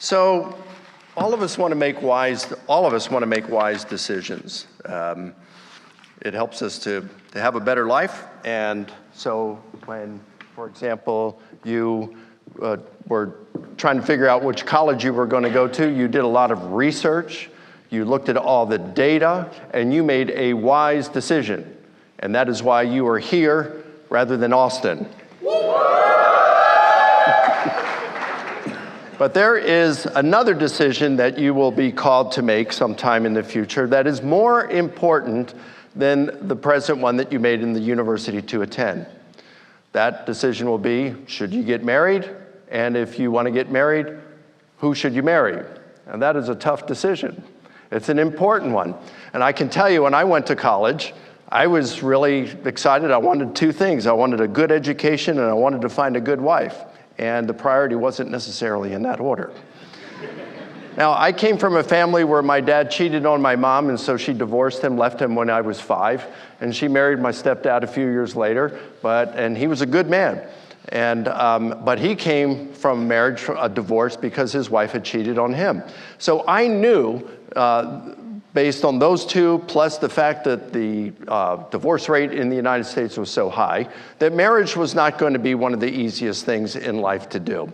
So all of us want to make wise decisions. It helps us to have a better life. And so when, for example, you were trying to figure out which college you were going to go to, you did a lot of research, you looked at all the data, and you made a wise decision. And that is why you are here rather than Austin. But there is another decision that you will be called to make sometime in the future that is more important than the present one that you made in the university to attend. That decision will be, should you get married? And if you want to get married, who should you marry? And that is a tough decision. It's an important one. And I can tell you, when I went to college, I was really excited. I wanted two things. I wanted a good education and I wanted to find a good wife. And the priority wasn't necessarily in that order. Now, I came from a family where my dad cheated on my mom, and so she divorced him, left him when I was 5, and she married my stepdad a few years later, and he was a good man. But he came from marriage, a divorce, because his wife had cheated on him. So I knew, based on those two, plus the fact that the divorce rate in the United States was so high, that marriage was not going to be one of the easiest things in life to do.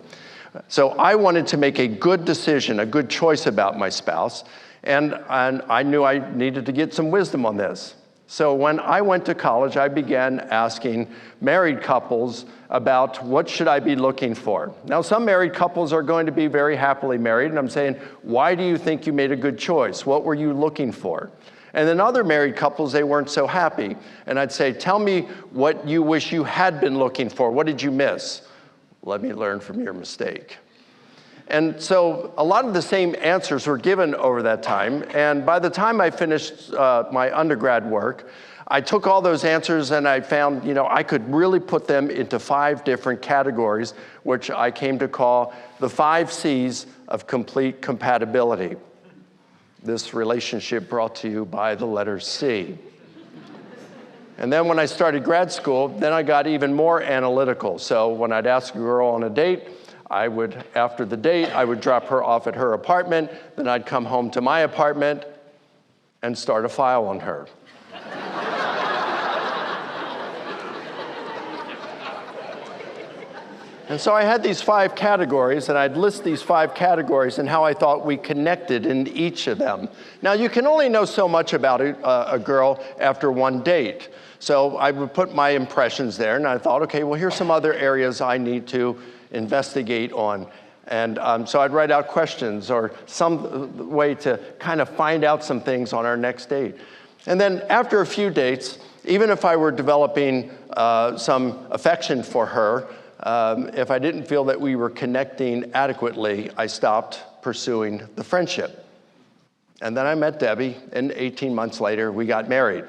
So I wanted to make a good decision, a good choice about my spouse, and I knew I needed to get some wisdom on this. So when I went to college, I began asking married couples about what should I be looking for. Now, some married couples are going to be very happily married, and I'm saying, why do you think you made a good choice? What were you looking for? And then other married couples, they weren't so happy. And I'd say, tell me what you wish you had been looking for. What did you miss? Let me learn from your mistake. And so a lot of the same answers were given over that time. And by the time I finished my undergrad work, I took all those answers and I found, I could really put them into 5 different categories, which I came to call the 5 C's of complete compatibility. This relationship brought to you by the letter C. And then when I started grad school, then I got even more analytical. So when I'd ask a girl on a date, after the date, I would drop her off at her apartment, then I'd come home to my apartment and start a file on her. And so I had these 5 categories, and I'd list these 5 categories and how I thought we connected in each of them. Now, you can only know so much about a girl after one date. So I would put my impressions there, and I thought, okay, well, here's some other areas I need to investigate on. And so I'd write out questions or some way to kind of find out some things on our next date. And then after a few dates, even if I were developing some affection for her, if I didn't feel that we were connecting adequately, I stopped pursuing the friendship. And then I met Debbie, and 18 months later, we got married.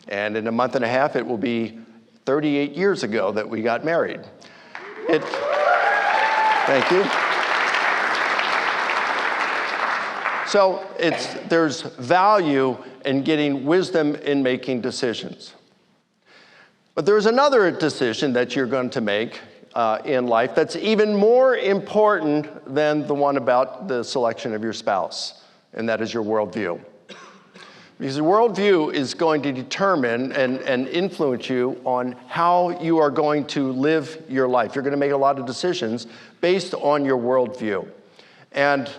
And in a month and a half, it will be 38 years ago that we got married. Thank you. So there's value in getting wisdom in making decisions. But there's another decision that you're going to make in life that's even more important than the one about the selection of your spouse, and that is your worldview. Because the worldview is going to determine and influence you on how you are going to live your life. You're going to make a lot of decisions based on your worldview. And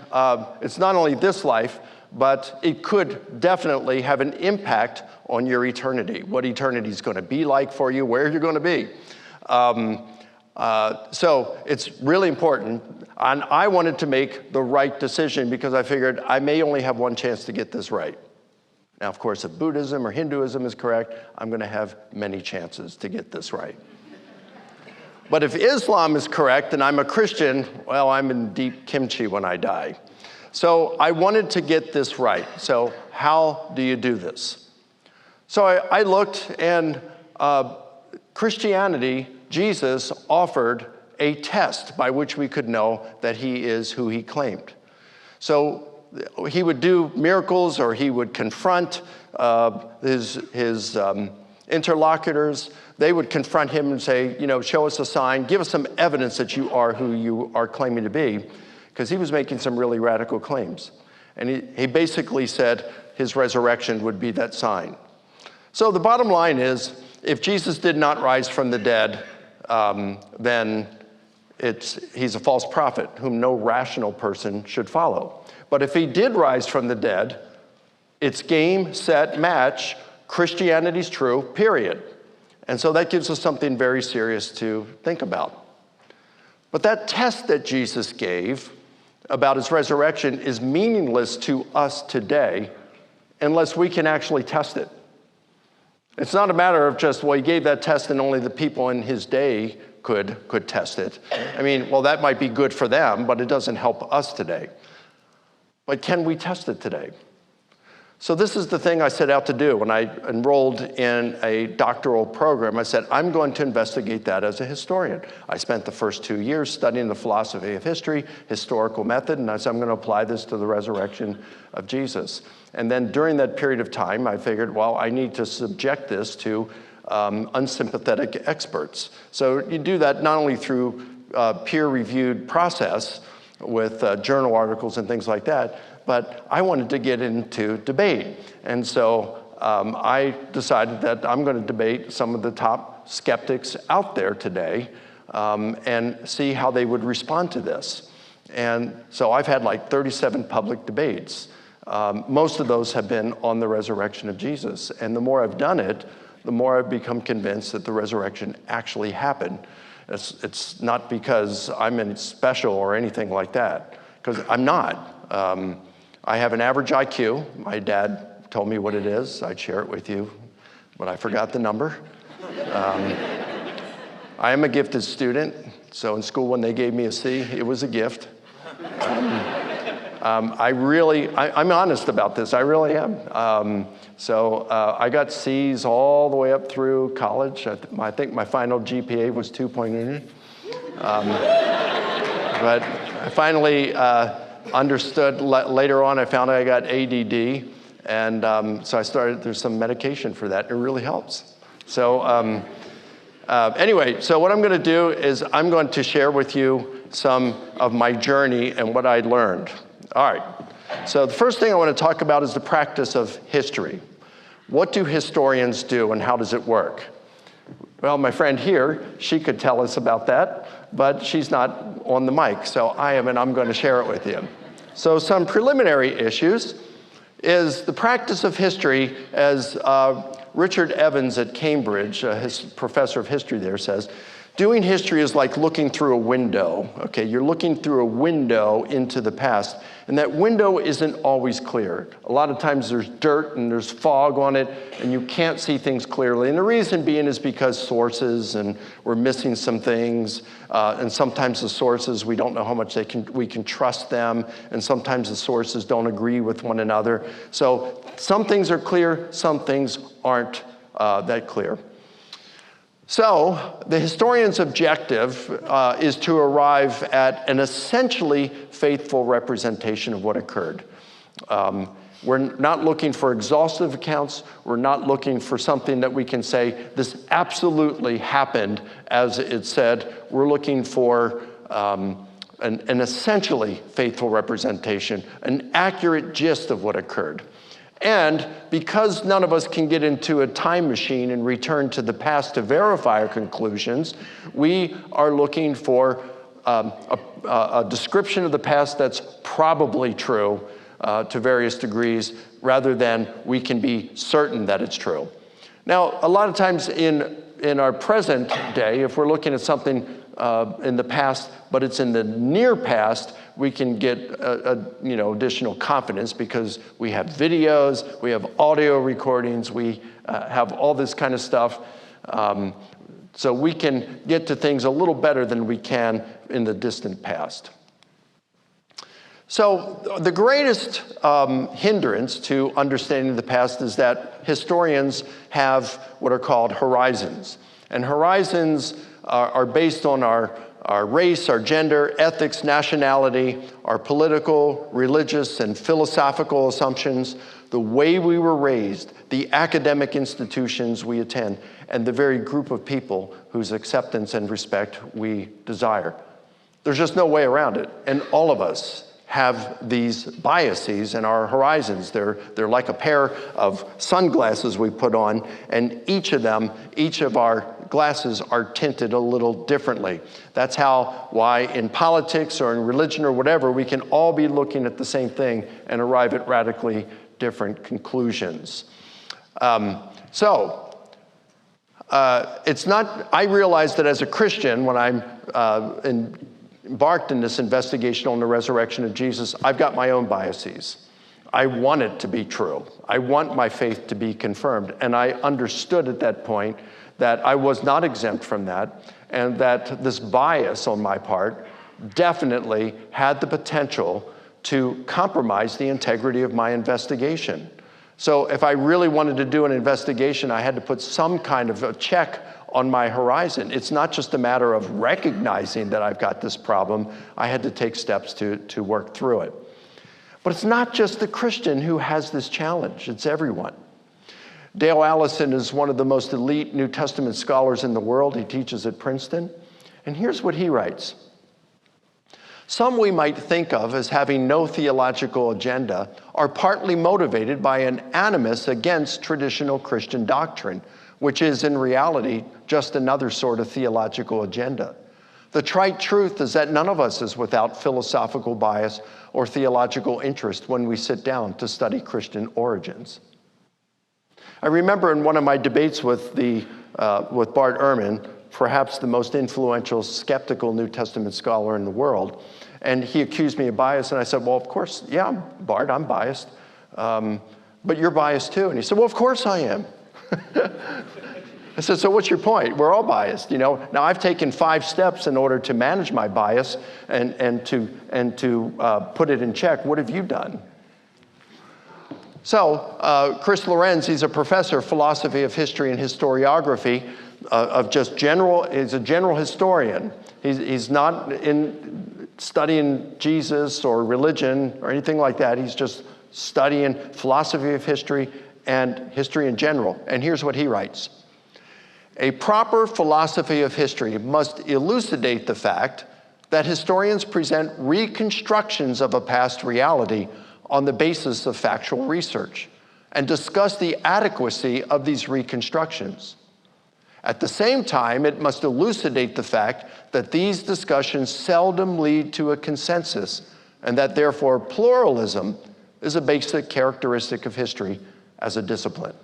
it's not only this life, but it could definitely have an impact on your eternity, what eternity is going to be like for you, where you're going to be. So it's really important. And I wanted to make the right decision because I figured I may only have one chance to get this right. Now, of course, if Buddhism or Hinduism is correct, I'm going to have many chances to get this right. But if Islam is correct and I'm a Christian, well, I'm in deep kimchi when I die. So I wanted to get this right. So how do you do this? So I looked, and Christianity, Jesus offered a test by which we could know that he is who he claimed. So he would do miracles, or he would confront his interlocutors. They would confront him and say, show us a sign, give us some evidence that you are who you are claiming to be. because he was making some really radical claims. And he basically said his resurrection would be that sign. So the bottom line is, if Jesus did not rise from the dead, then he's a false prophet whom no rational person should follow. But if he did rise from the dead, it's game, set, match, Christianity's true, period. And so that gives us something very serious to think about. But that test that Jesus gave about his resurrection is meaningless to us today unless we can actually test it. It's not a matter of just, well, he gave that test and only the people in his day could test it. I mean, well, that might be good for them, but it doesn't help us today. But can we test it today? So this is the thing I set out to do when I enrolled in a doctoral program. I said, I'm going to investigate that as a historian. I spent the first 2 years studying the philosophy of history, historical method, and I said, I'm going to apply this to the resurrection of Jesus. And then during that period of time, I figured, well, I need to subject this to unsympathetic experts. So you do that not only through peer-reviewed process with journal articles and things like that, but I wanted to get into debate. And so I decided that I'm going to debate some of the top skeptics out there today and see how they would respond to this. And so I've had like 37 public debates. Most of those have been on the resurrection of Jesus. And the more I've done it, the more I've become convinced that the resurrection actually happened. It's not because I'm special or anything like that, because I'm not. I have an average IQ. My dad told me what it is. I'd share it with you, but I forgot the number. I am a gifted student, so in school when they gave me a C, it was a gift. I'm honest about this, I really am. So I got C's all the way up through college. I think my final GPA was 2.8. But I finally understood later on. I found I got ADD, and so I started, there's some medication for that. It really helps. So anyway, so what I'm going to do is I'm going to share with you some of my journey and what I learned. All right, so the first thing I want to talk about is the practice of history. What do historians do and how does it work? Well, my friend here, she could tell us about that, but she's not on the mic, so I am, and I'm going to share it with you. So some preliminary issues is the practice of history, as Richard Evans at Cambridge, his professor of history there, says, doing history is like looking through a window. Okay, you're looking through a window into the past, and that window isn't always clear. A lot of times there's dirt and there's fog on it, and you can't see things clearly. And the reason being is because sources, and we're missing some things, and sometimes the sources, we don't know how much we can trust them, and sometimes the sources don't agree with one another. So some things are clear, some things aren't that clear. So the historian's objective is to arrive at an essentially faithful representation of what occurred. We're not looking for exhaustive accounts. We're not looking for something that we can say, this absolutely happened as it said. We're looking for an essentially faithful representation, an accurate gist of what occurred. And because none of us can get into a time machine and return to the past to verify our conclusions, we are looking for a description of the past that's probably true to various degrees, rather than we can be certain that it's true. Now, a lot of times in our present day, if we're looking at something in the past, but it's in the near past, we can get additional confidence because we have videos, we have audio recordings, we have all this kind of stuff. So we can get to things a little better than we can in the distant past. So the greatest hindrance to understanding the past is that historians have what are called horizons. And horizons are based on our race, our gender, ethics, nationality, our political, religious, and philosophical assumptions, the way we were raised, the academic institutions we attend, and the very group of people whose acceptance and respect we desire. There's just no way around it. And all of us have these biases in our horizons. They're like a pair of sunglasses we put on, and each of our glasses are tinted a little differently. That's why in politics or in religion or whatever, we can all be looking at the same thing and arrive at radically different conclusions. It's not, I realize that as a Christian, when I'm embarked in this investigation on the resurrection of Jesus, I've got my own biases. I want it to be true. I want my faith to be confirmed. And I understood at that point that I was not exempt from that, and that this bias on my part definitely had the potential to compromise the integrity of my investigation. So if I really wanted to do an investigation, I had to put some kind of a check on my horizon. It's not just a matter of recognizing that I've got this problem. I had to take steps to work through it. But it's not just the Christian who has this challenge, it's everyone. Dale Allison is one of the most elite New Testament scholars in the world. He teaches at Princeton. And here's what he writes. Some we might think of as having no theological agenda are partly motivated by an animus against traditional Christian doctrine, which is in reality just another sort of theological agenda. The trite truth is that none of us is without philosophical bias or theological interest when we sit down to study Christian origins. I remember in one of my debates with Bart Ehrman, perhaps the most influential skeptical New Testament scholar in the world, and he accused me of bias, and I said, well, of course, yeah, Bart, I'm biased, but you're biased too. And he said, well, of course I am. I said, so what's your point? We're all biased, you know. Now, I've taken 5 steps in order to manage my bias and to put it in check. What have you done? So, Chris Lorenz, he's a professor of philosophy of history and historiography, he's a general historian. He's not in studying Jesus or religion or anything like that. He's just studying philosophy of history and history in general. And here's what he writes. A proper philosophy of history must elucidate the fact that historians present reconstructions of a past reality on the basis of factual research and discuss the adequacy of these reconstructions. At the same time, it must elucidate the fact that these discussions seldom lead to a consensus and that therefore pluralism is a basic characteristic of history as a discipline.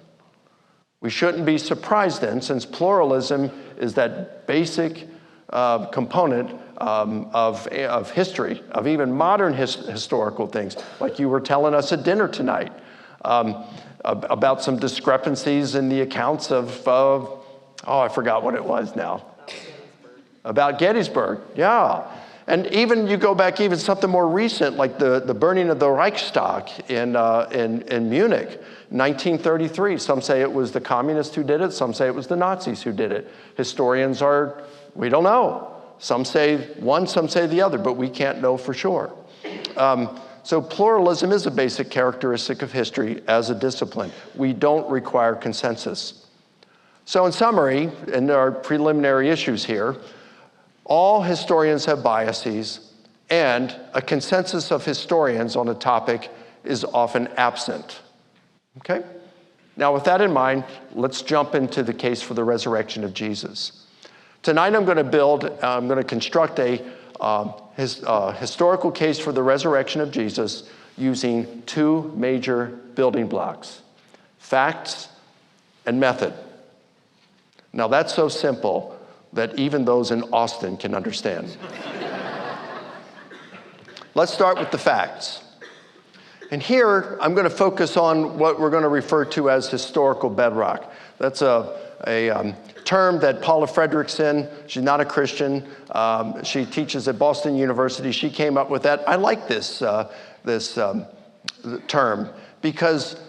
We shouldn't be surprised then, since pluralism is that basic component of history, of even modern historical things, like you were telling us at dinner tonight, about some discrepancies in the accounts of I forgot what it was now. About Gettysburg, yeah. And even you go back even something more recent, like the burning of the Reichstag in Munich, 1933. Some say it was the communists who did it. Some say it was the Nazis who did it. Historians we don't know. Some say one, some say the other, but we can't know for sure. So pluralism is a basic characteristic of history as a discipline. We don't require consensus. So in summary, and there are preliminary issues here, all historians have biases, and a consensus of historians on a topic is often absent. Okay? Now, with that in mind, let's jump into the case for the resurrection of Jesus. Tonight, I'm going to construct a historical case for the resurrection of Jesus using 2 major building blocks: facts and method. Now, that's so simple that even those in Austin can understand. Let's start with the facts. And here, I'm going to focus on what we're going to refer to as historical bedrock. That's a term that Paula Fredrickson, she's not a Christian, she teaches at Boston University, she came up with that. I like this term because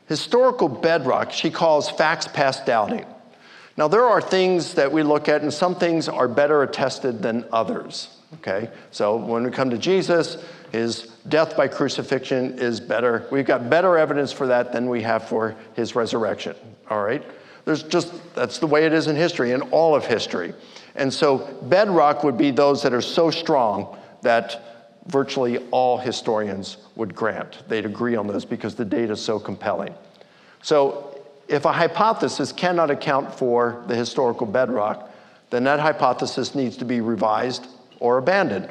historical bedrock, she calls facts past doubting. Now, there are things that we look at, and some things are better attested than others, okay? So when we come to Jesus, his death by crucifixion is better. We've got better evidence for that than we have for his resurrection, all right? That's the way it is in history, in all of history. And so bedrock would be those that are so strong that virtually all historians would grant. They'd agree on those because the data is so compelling. So if a hypothesis cannot account for the historical bedrock, then that hypothesis needs to be revised or abandoned.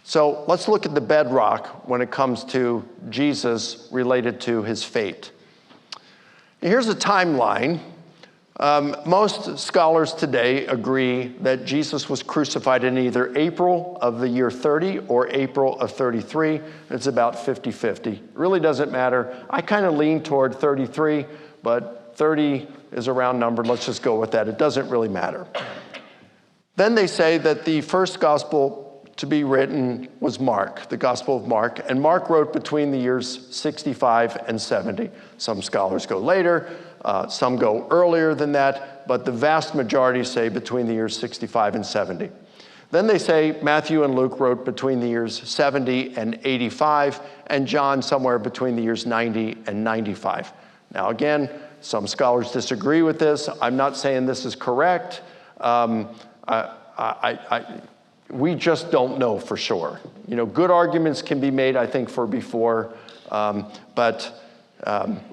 So let's look at the bedrock when it comes to Jesus related to his fate. Here's a timeline. Most scholars today agree that Jesus was crucified in either April of the year 30 or April of 33. It's about 50-50. It really doesn't matter. I kind of lean toward 33, but 30 is a round number. Let's just go with that. It doesn't really matter. Then they say that the first gospel to be written was Mark, the Gospel of Mark, and Mark wrote between the years 65 and 70. Some scholars go later, some go earlier than that, but the vast majority say between the years 65 and 70. Then they say Matthew and Luke wrote between the years 70 and 85, and John somewhere between the years 90 and 95. Now again, some scholars disagree with this. I'm not saying this is correct. We just don't know for sure. Good arguments can be made, I think, for before, but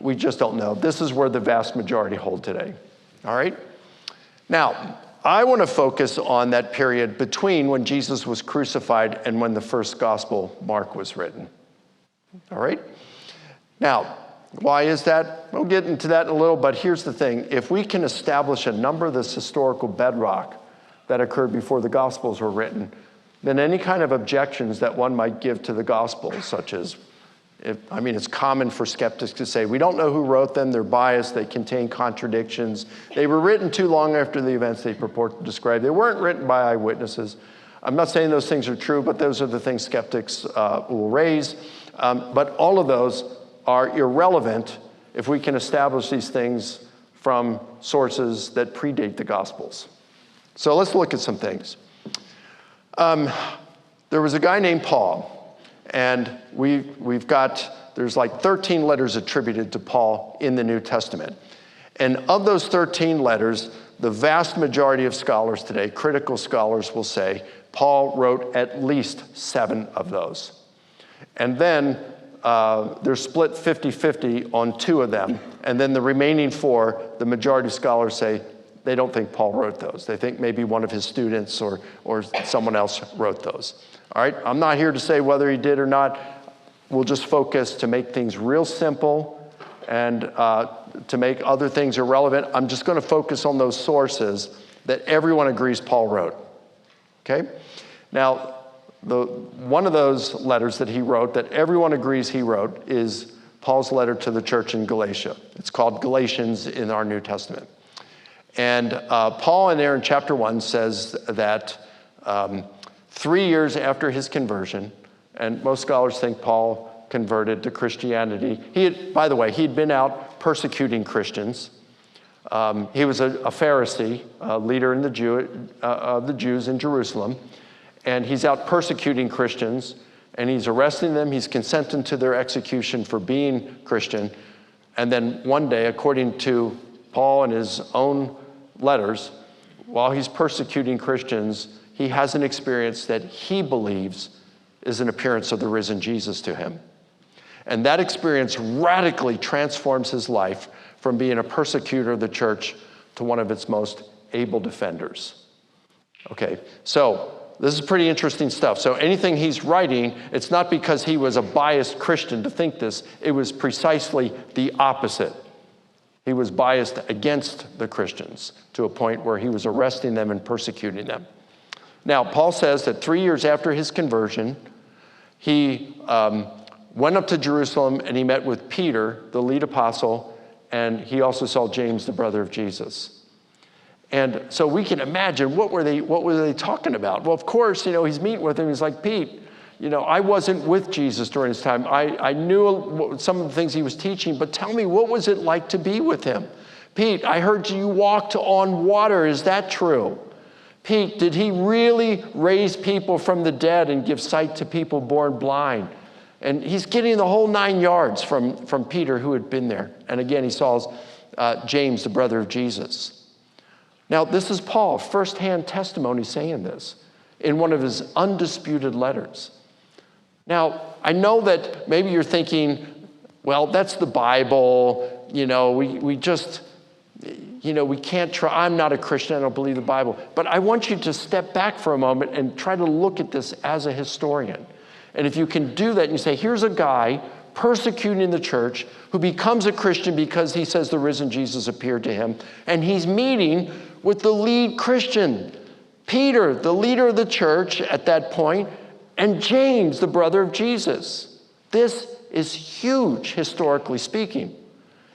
we just don't know. This is where the vast majority hold today. All right? Now, I want to focus on that period between when Jesus was crucified and when the first gospel, Mark, was written. All right? Now, why is that? We'll get into that in a little, but here's the thing. If we can establish a number of this historical bedrock that occurred before the Gospels were written, then any kind of objections that one might give to the Gospels, such as, it's common for skeptics to say, we don't know who wrote them, they're biased, they contain contradictions, they were written too long after the events they purport to describe, they weren't written by eyewitnesses. I'm not saying those things are true, but those are the things skeptics will raise. But all of those are irrelevant if we can establish these things from sources that predate the Gospels. So let's look at some things. There was a guy named Paul, and there's like 13 letters attributed to Paul in the New Testament. And of those 13 letters, the vast majority of scholars today, critical scholars, will say Paul wrote at least 7 of those. And then they're split 50-50 on 2 of them. And then the remaining 4, the majority of scholars say they don't think Paul wrote those. They think maybe one of his students or someone else wrote those. All right, I'm not here to say whether he did or not. We'll just focus to make things real simple and to make other things irrelevant. I'm just going to focus on those sources that everyone agrees Paul wrote. Okay? Now, one of those letters that he wrote that everyone agrees he wrote is Paul's letter to the church in Galatia. It's called Galatians in our New Testament. And Paul in there in chapter 1 says that 3 years after his conversion, and most scholars think Paul converted to Christianity. By the way, he'd been out persecuting Christians. He was a Pharisee, a leader in the Jews in Jerusalem. And he's out persecuting Christians, and he's arresting them. He's consenting to their execution for being Christian. And then one day, according to Paul and his own letters, while he's persecuting Christians, he has an experience that he believes is an appearance of the risen Jesus to him. And that experience radically transforms his life from being a persecutor of the church to one of its most able defenders. Okay, so this is pretty interesting stuff. So anything he's writing, it's not because he was a biased Christian to think this. It was precisely the opposite. He was biased against the Christians to a point where he was arresting them and persecuting them. Now, Paul says that 3 years after his conversion, he went up to Jerusalem and he met with Peter, the lead apostle, and he also saw James, the brother of Jesus. And so we can imagine, what were they talking about? Well, of course, he's meeting with him. He's like, Pete, I wasn't with Jesus during his time. I knew some of the things he was teaching, but tell me, what was it like to be with him? Pete, I heard you walked on water. Is that true? Pete, did he really raise people from the dead and give sight to people born blind? And he's getting the whole 9 yards from Peter, who had been there. And again, he saw James, the brother of Jesus. Now, this is Paul, firsthand testimony saying this in one of his undisputed letters. Now, I know that maybe you're thinking, well, that's the Bible, we just, we can't try, I'm not a Christian, I don't believe the Bible. But I want you to step back for a moment and try to look at this as a historian. And if you can do that and you say, here's a guy persecuting the church who becomes a Christian because he says the risen Jesus appeared to him, and he's meeting with the lead Christian, Peter, the leader of the church at that point, and James, the brother of Jesus. This is huge, historically speaking.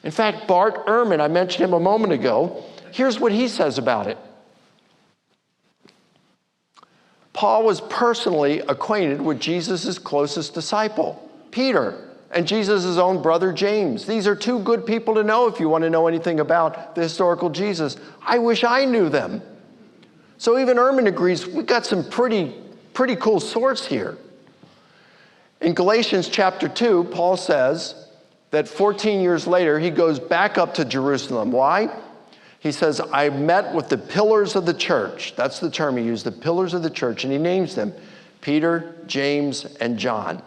In fact, Bart Ehrman, I mentioned him a moment ago, here's what he says about it. Paul was personally acquainted with Jesus' closest disciple, Peter, and Jesus' own brother, James. These are two good people to know if you want to know anything about the historical Jesus. I wish I knew them. So even Ehrman agrees, we've got some pretty cool source here. In Galatians chapter 2, Paul says that 14 years later, he goes back up to Jerusalem. Why? He says, I met with the pillars of the church. That's the term he used, the pillars of the church, and he names them Peter, James, and John.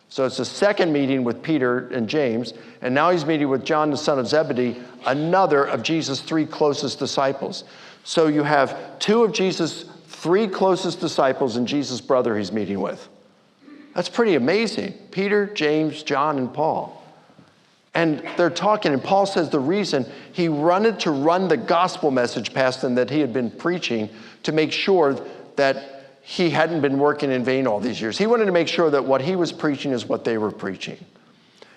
So it's the second meeting with Peter and James, and now he's meeting with John, the son of Zebedee, another of Jesus' three closest disciples. So you have two of Jesus' three closest disciples and Jesus' brother he's meeting with. That's pretty amazing. Peter, James, John, and Paul. And they're talking, and Paul says the reason he wanted to run the gospel message past them that he had been preaching to make sure that he hadn't been working in vain all these years. He wanted to make sure that what he was preaching is what they were preaching.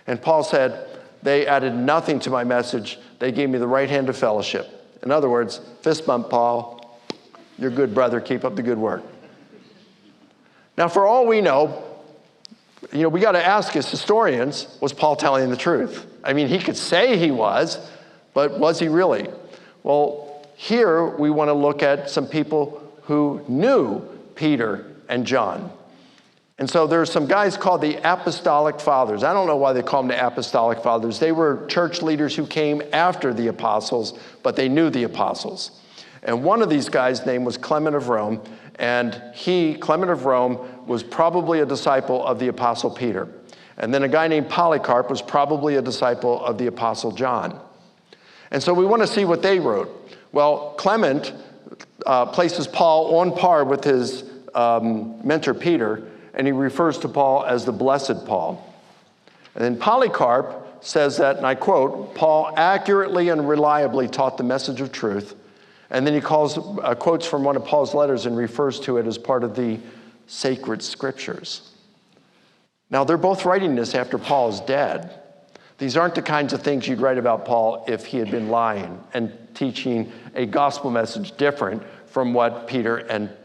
And Paul said, they added nothing to my message. They gave me the right hand of fellowship. In other words, fist bump, Paul. You're good, brother. Keep up the good work. Now, for all we know, we got to ask as historians, was Paul telling the truth? I mean, he could say he was, but was he really? Well, here we want to look at some people who knew Peter and John. And so there's some guys called the Apostolic Fathers. I don't know why they call them the Apostolic Fathers. They were church leaders who came after the apostles, but they knew the apostles. And one of these guys' name was Clement of Rome, and Clement of Rome, was probably a disciple of the Apostle Peter. And then a guy named Polycarp was probably a disciple of the Apostle John. And so we want to see what they wrote. Well, Clement places Paul on par with his mentor Peter, and he refers to Paul as the Blessed Paul. And then Polycarp says that, and I quote, Paul accurately and reliably taught the message of truth. And then he quotes from one of Paul's letters and refers to it as part of the sacred scriptures. Now, they're both writing this after Paul is dead. These aren't the kinds of things you'd write about Paul if he had been lying and teaching a gospel message different from what Peter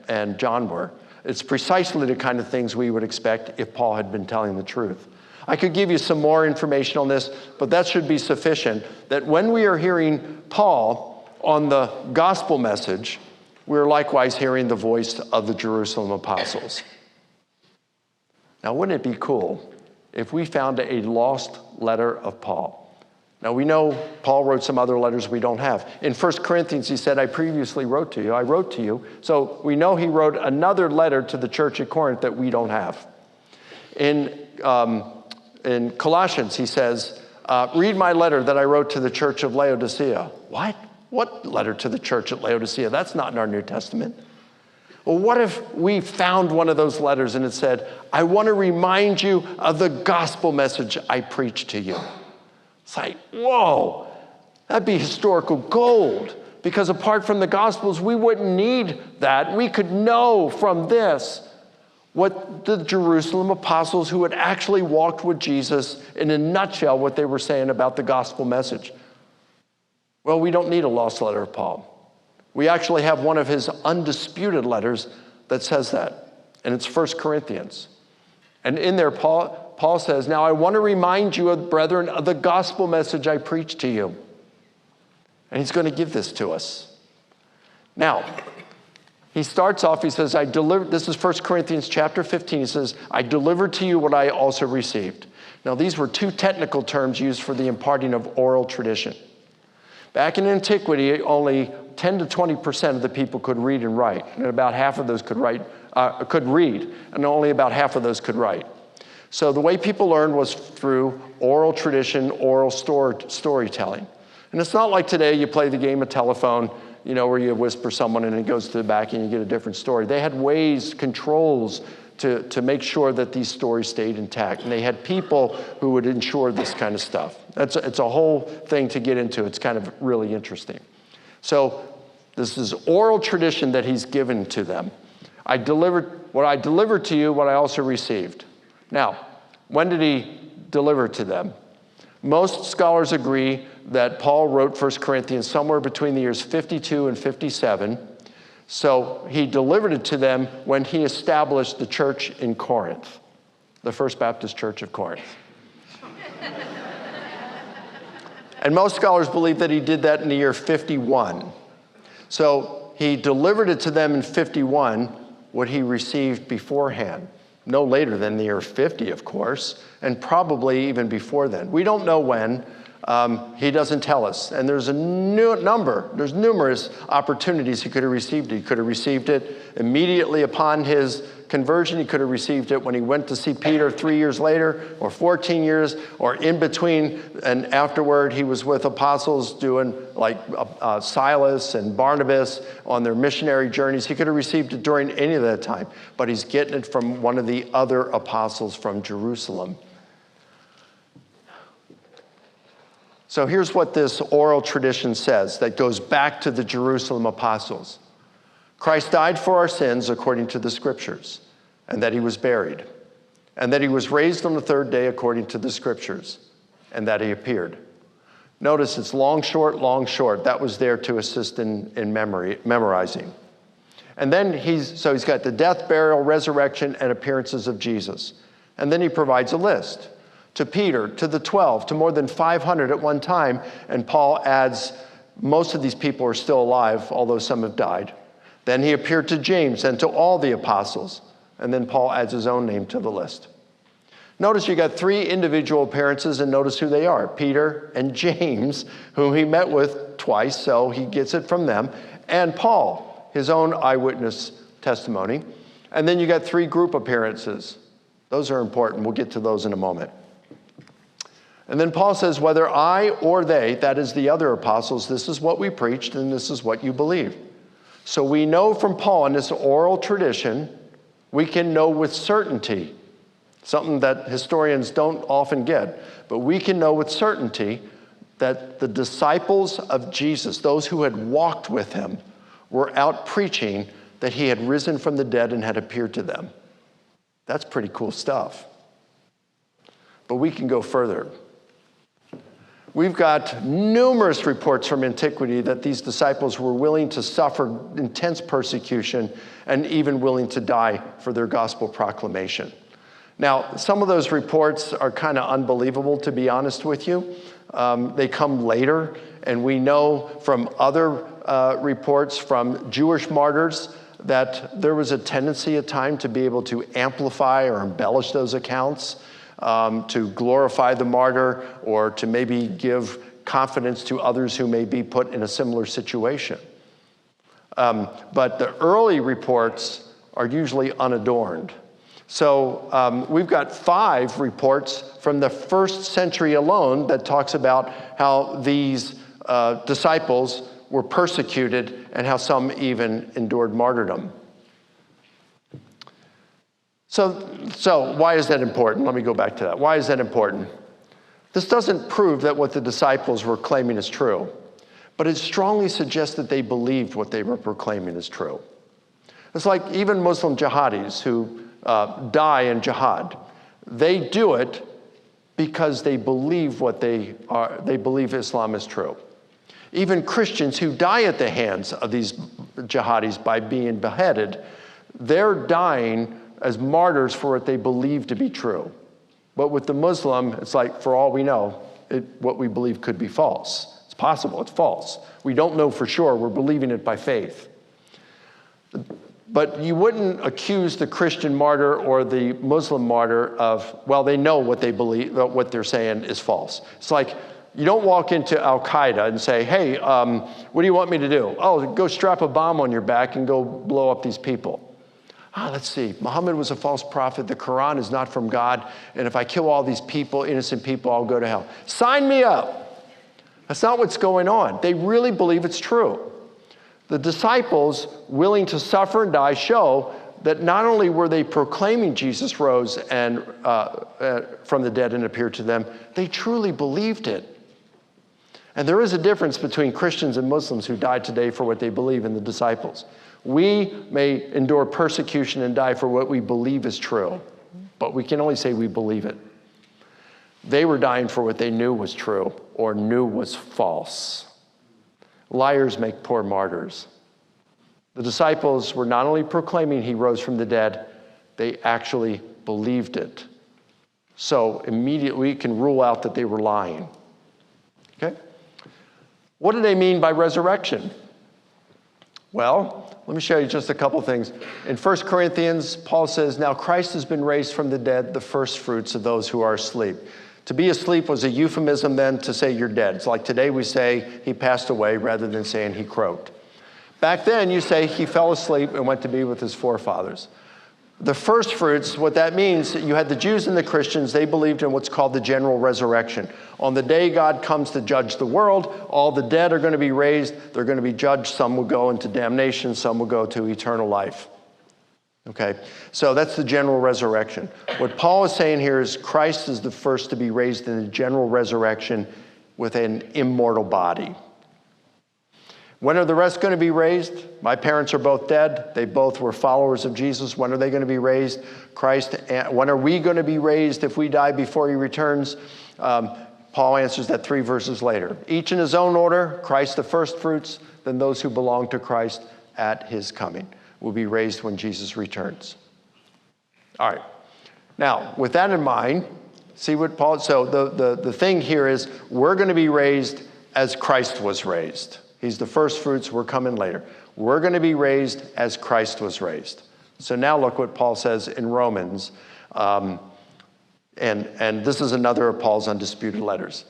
and John were. It's precisely the kind of things we would expect if Paul had been telling the truth. I could give you some more information on this, but that should be sufficient, that when we are hearing Paul on the gospel message, we're likewise hearing the voice of the Jerusalem apostles. Now, wouldn't it be cool if we found a lost letter of Paul? Now, we know Paul wrote some other letters we don't have. In 1 Corinthians, he said, I previously wrote to you. I wrote to you. So we know he wrote another letter to the church at Corinth that we don't have. In Colossians, he says, read my letter that I wrote to the church of Laodicea. What? What letter to the church at Laodicea? That's not in our New Testament. Well, what if we found one of those letters and it said, I want to remind you of the gospel message I preached to you. It's like, whoa, that'd be historical gold. Because apart from the gospels, we wouldn't need that. We could know from this what the Jerusalem apostles who had actually walked with Jesus, in a nutshell, what they were saying about the gospel message. Well, we don't need a lost letter of Paul. We actually have one of his undisputed letters that says that, and it's 1 Corinthians. And in there, Paul says, now I want to remind you, brethren, of the gospel message I preached to you. And he's going to give this to us. Now, he starts off, he says, this is 1 Corinthians chapter 15. He says, I delivered to you what I also received. Now, these were two technical terms used for the imparting of oral tradition. Back in antiquity, only 10 to 20% of the people could read and write, and about half of those could read, and only about half of those could write. So the way people learned was through oral tradition, oral storytelling. And it's not like today you play the game of telephone, where you whisper someone and it goes to the back and you get a different story. They had ways, controls to make sure that these stories stayed intact. And they had people who would ensure this kind of stuff. It's a whole thing to get into. It's kind of really interesting. So this is oral tradition that he's given to them. I delivered to you what I also received. Now, when did he deliver to them? Most scholars agree that Paul wrote 1 Corinthians somewhere between the years 52 and 57. So he delivered it to them when he established the church in Corinth, the First Baptist Church of Corinth. And most scholars believe that he did that in the year 51. So he delivered it to them in 51, what he received beforehand. No later than the year 50, of course, and probably even before then. We don't know when. He doesn't tell us. And there's there's numerous opportunities he could have received it. He could have received it immediately upon his conversion. He could have received it when he went to see Peter 3 years later, or 14 years, or in between and afterward. He was with apostles doing like Silas and Barnabas on their missionary journeys. He could have received it during any of that time, but he's getting it from one of the other apostles from Jerusalem. So here's what this oral tradition says that goes back to the Jerusalem apostles. Christ died for our sins according to the scriptures, and that he was buried, and that he was raised on the third day according to the scriptures, and that he appeared. Notice it's long, short, long, short. That was there to assist in memorizing. And then he's got the death, burial, resurrection, and appearances of Jesus. And then he provides a list. To Peter, to the 12, to more than 500 at one time. And Paul adds, most of these people are still alive, although some have died. Then he appeared to James and to all the apostles. And then Paul adds his own name to the list. Notice you got 3 individual appearances, and notice who they are. Peter and James, whom he met with twice, so he gets it from them. And Paul, his own eyewitness testimony. And then you got 3 group appearances. Those are important. We'll get to those in a moment. And then Paul says, whether I or they, that is the other apostles, this is what we preached and this is what you believe. So we know from Paul in this oral tradition, we can know with certainty, something that historians don't often get, but we can know with certainty that the disciples of Jesus, those who had walked with him, were out preaching that he had risen from the dead and had appeared to them. That's pretty cool stuff. But we can go further. We've got numerous reports from antiquity that these disciples were willing to suffer intense persecution and even willing to die for their gospel proclamation. Now, some of those reports are kind of unbelievable, to be honest with you. They come later, and we know from other reports from Jewish martyrs that there was a tendency at times to be able to amplify or embellish those accounts, to glorify the martyr, or to maybe give confidence to others who may be put in a similar situation. But the early reports are usually unadorned. So we've got 5 reports from the 1st century alone that talks about how these disciples were persecuted and how some even endured martyrdom. So why is that important? Let me go back to that. Why is that important? This doesn't prove that what the disciples were claiming is true, but it strongly suggests that they believed what they were proclaiming is true. It's like even Muslim jihadis who die in jihad. They do it because they believe they believe Islam is true. Even Christians who die at the hands of these jihadis by being beheaded, they're dying as martyrs for what they believe to be true. But with the Muslim, it's like, for all we know, what we believe could be false. It's possible, it's false. We don't know for sure, we're believing it by faith. But you wouldn't accuse the Christian martyr or the Muslim martyr of, well, they know what they believe, what they're saying is false. It's like You don't walk into Al-Qaeda and say, hey, what do you want me to do? Oh, go strap a bomb on your back and go blow up these people. Let's see, Muhammad was a false prophet, the Quran is not from God, and if I kill all these people, innocent people, I'll go to hell. Sign me up. That's not what's going on. They really believe it's true. The disciples, willing to suffer and die, show that not only were they proclaiming Jesus rose and from the dead and appeared to them, they truly believed it. And there is a difference between Christians and Muslims who die today for what they believe in the disciples. We may endure persecution and die for what we believe is true, but we can only say we believe it. They were dying for what they knew was true or knew was false. Liars make poor martyrs. The disciples were not only proclaiming he rose from the dead, they actually believed it. So immediately we can rule out that they were lying. Okay? What do they mean by resurrection? Well, let me show you just a couple things. In 1 Corinthians, Paul says, now Christ has been raised from the dead, the first fruits of those who are asleep. To be asleep was a euphemism then to say you're dead. It's like today we say he passed away rather than saying he croaked. Back then you say he fell asleep and went to be with his forefathers. The first fruits, what that means, you had the Jews and the Christians, they believed in what's called the general resurrection. On the day God comes to judge the world, all the dead are going to be raised, they're going to be judged, some will go into damnation, some will go to eternal life. Okay, so that's the general resurrection. What Paul is saying here is Christ is the first to be raised in the general resurrection with an immortal body. When are the rest going to be raised? My parents are both dead. They both were followers of Jesus. When are they going to be raised? When are we going to be raised if we die before he returns? Paul answers that 3 verses later. Each in his own order, Christ the first fruits, then those who belong to Christ at his coming will be raised when Jesus returns. All right. Now, with that in mind, see what Paul, so the thing here is we're going to be raised as Christ was raised. He's the first fruits, we're coming later. We're going to be raised as Christ was raised. So now look what Paul says in Romans, and this is another of Paul's undisputed letters.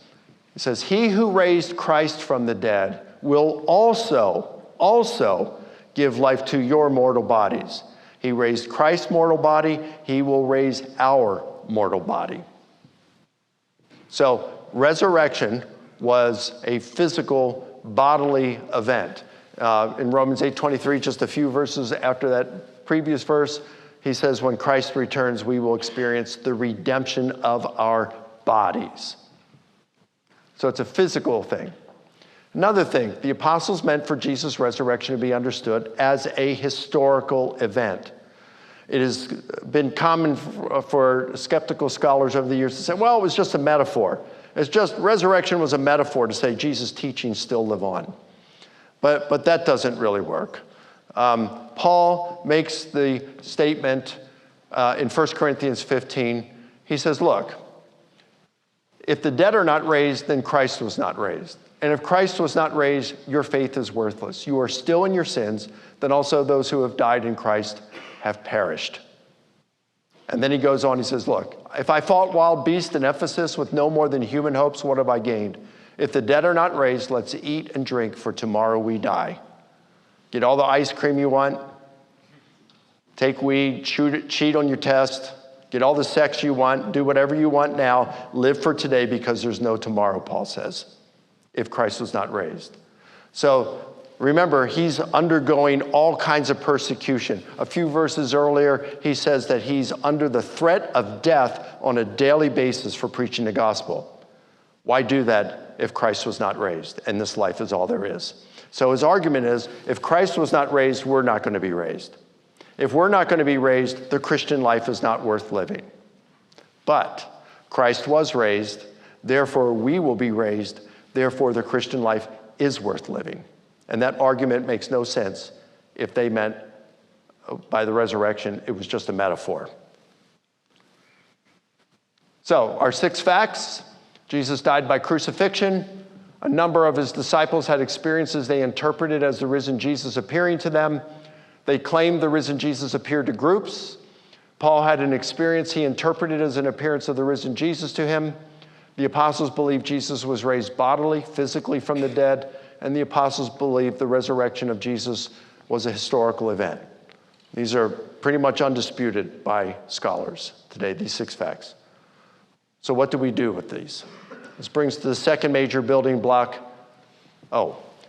He says, he who raised Christ from the dead will also give life to your mortal bodies. He raised Christ's mortal body, he will raise our mortal body. So resurrection was a physical bodily event. In Romans 8:23, just a few verses after that previous verse, he says, when Christ returns, we will experience the redemption of our bodies. So it's a physical thing. Another thing, the apostles meant for Jesus' resurrection to be understood as a historical event. It has been common for skeptical scholars over the years to say, well, it was just a metaphor. It's just, resurrection was a metaphor to say Jesus' teachings still live on. But that doesn't really work. Paul makes the statement in 1 Corinthians 15. He says, look, if the dead are not raised, then Christ was not raised. And if Christ was not raised, your faith is worthless. You are still in your sins, then also those who have died in Christ have perished. And then he goes on, he says, look, if I fought wild beasts in Ephesus with no more than human hopes, what have I gained? If the dead are not raised, let's eat and drink, for tomorrow we die. Get all the ice cream you want. Take weed, cheat on your test. Get all the sex you want. Do whatever you want now. Live for today because there's no tomorrow, Paul says, if Christ was not raised. So remember, he's undergoing all kinds of persecution. A few verses earlier, he says that he's under the threat of death on a daily basis for preaching the gospel. Why do that if Christ was not raised and this life is all there is? So his argument is, if Christ was not raised, we're not going to be raised. If we're not going to be raised, the Christian life is not worth living. But Christ was raised, therefore we will be raised, therefore the Christian life is worth living. And that argument makes no sense if they meant by the resurrection it was just a metaphor. So our 6 facts: Jesus died by crucifixion. A number of his disciples had experiences they interpreted as the risen Jesus appearing to them. They claimed the risen Jesus appeared to groups. Paul had an experience he interpreted as an appearance of the risen Jesus to him. The apostles believed Jesus was raised bodily, physically from the dead, and the apostles believed the resurrection of Jesus was a historical event. These are pretty much undisputed by scholars today, these 6 facts. So what do we do with these? This brings to the second major building block.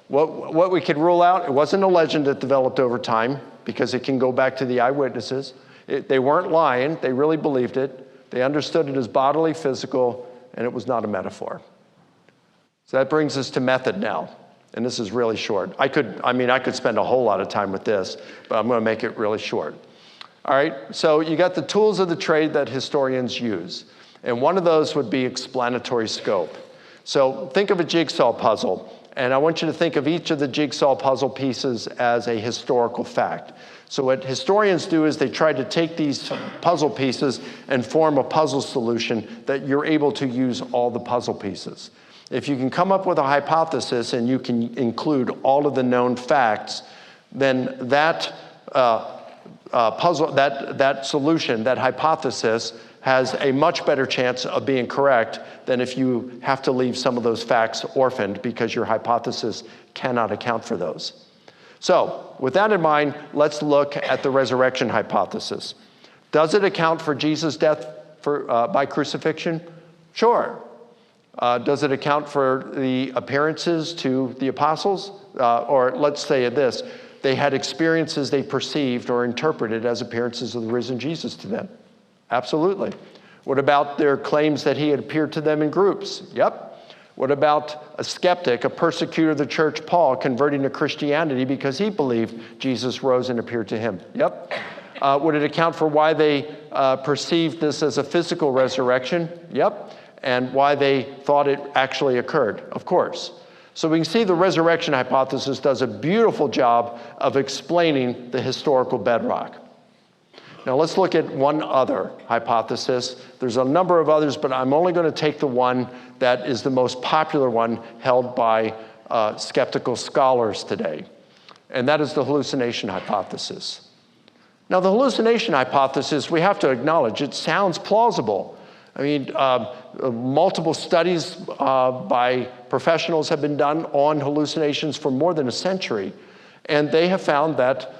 What we could rule out, it wasn't a legend that developed over time, because it can go back to the eyewitnesses. They weren't lying, they really believed it. They understood it as bodily, physical, and it was not a metaphor. So that brings us to method now. And this is really short. I could spend a whole lot of time with this, but I'm going to make it really short. All right, so you got the tools of the trade that historians use. And one of those would be explanatory scope. So think of a jigsaw puzzle. And I want you to think of each of the jigsaw puzzle pieces as a historical fact. So what historians do is they try to take these puzzle pieces and form a puzzle solution that you're able to use all the puzzle pieces. If you can come up with a hypothesis and you can include all of the known facts, then that puzzle, that solution, that hypothesis has a much better chance of being correct than if you have to leave some of those facts orphaned because your hypothesis cannot account for those. So, with that in mind, let's look at the resurrection hypothesis. Does it account for Jesus' death by crucifixion? Sure. Does it account for the appearances to the apostles? Or let's say this, they had experiences they perceived or interpreted as appearances of the risen Jesus to them. Absolutely. What about their claims that he had appeared to them in groups? Yep. What about a skeptic, a persecutor of the church, Paul, converting to Christianity because he believed Jesus rose and appeared to him? Yep. Would it account for why they perceived this as a physical resurrection? Yep. And why they thought it actually occurred? Of course. So we can see the resurrection hypothesis does a beautiful job of explaining the historical bedrock. Now let's look at one other hypothesis. There's a number of others, but I'm only going to take the one that is the most popular one held by skeptical scholars today. And that is the hallucination hypothesis. Now the hallucination hypothesis, we have to acknowledge, it sounds plausible. I mean, multiple studies by professionals have been done on hallucinations for more than a century. And they have found that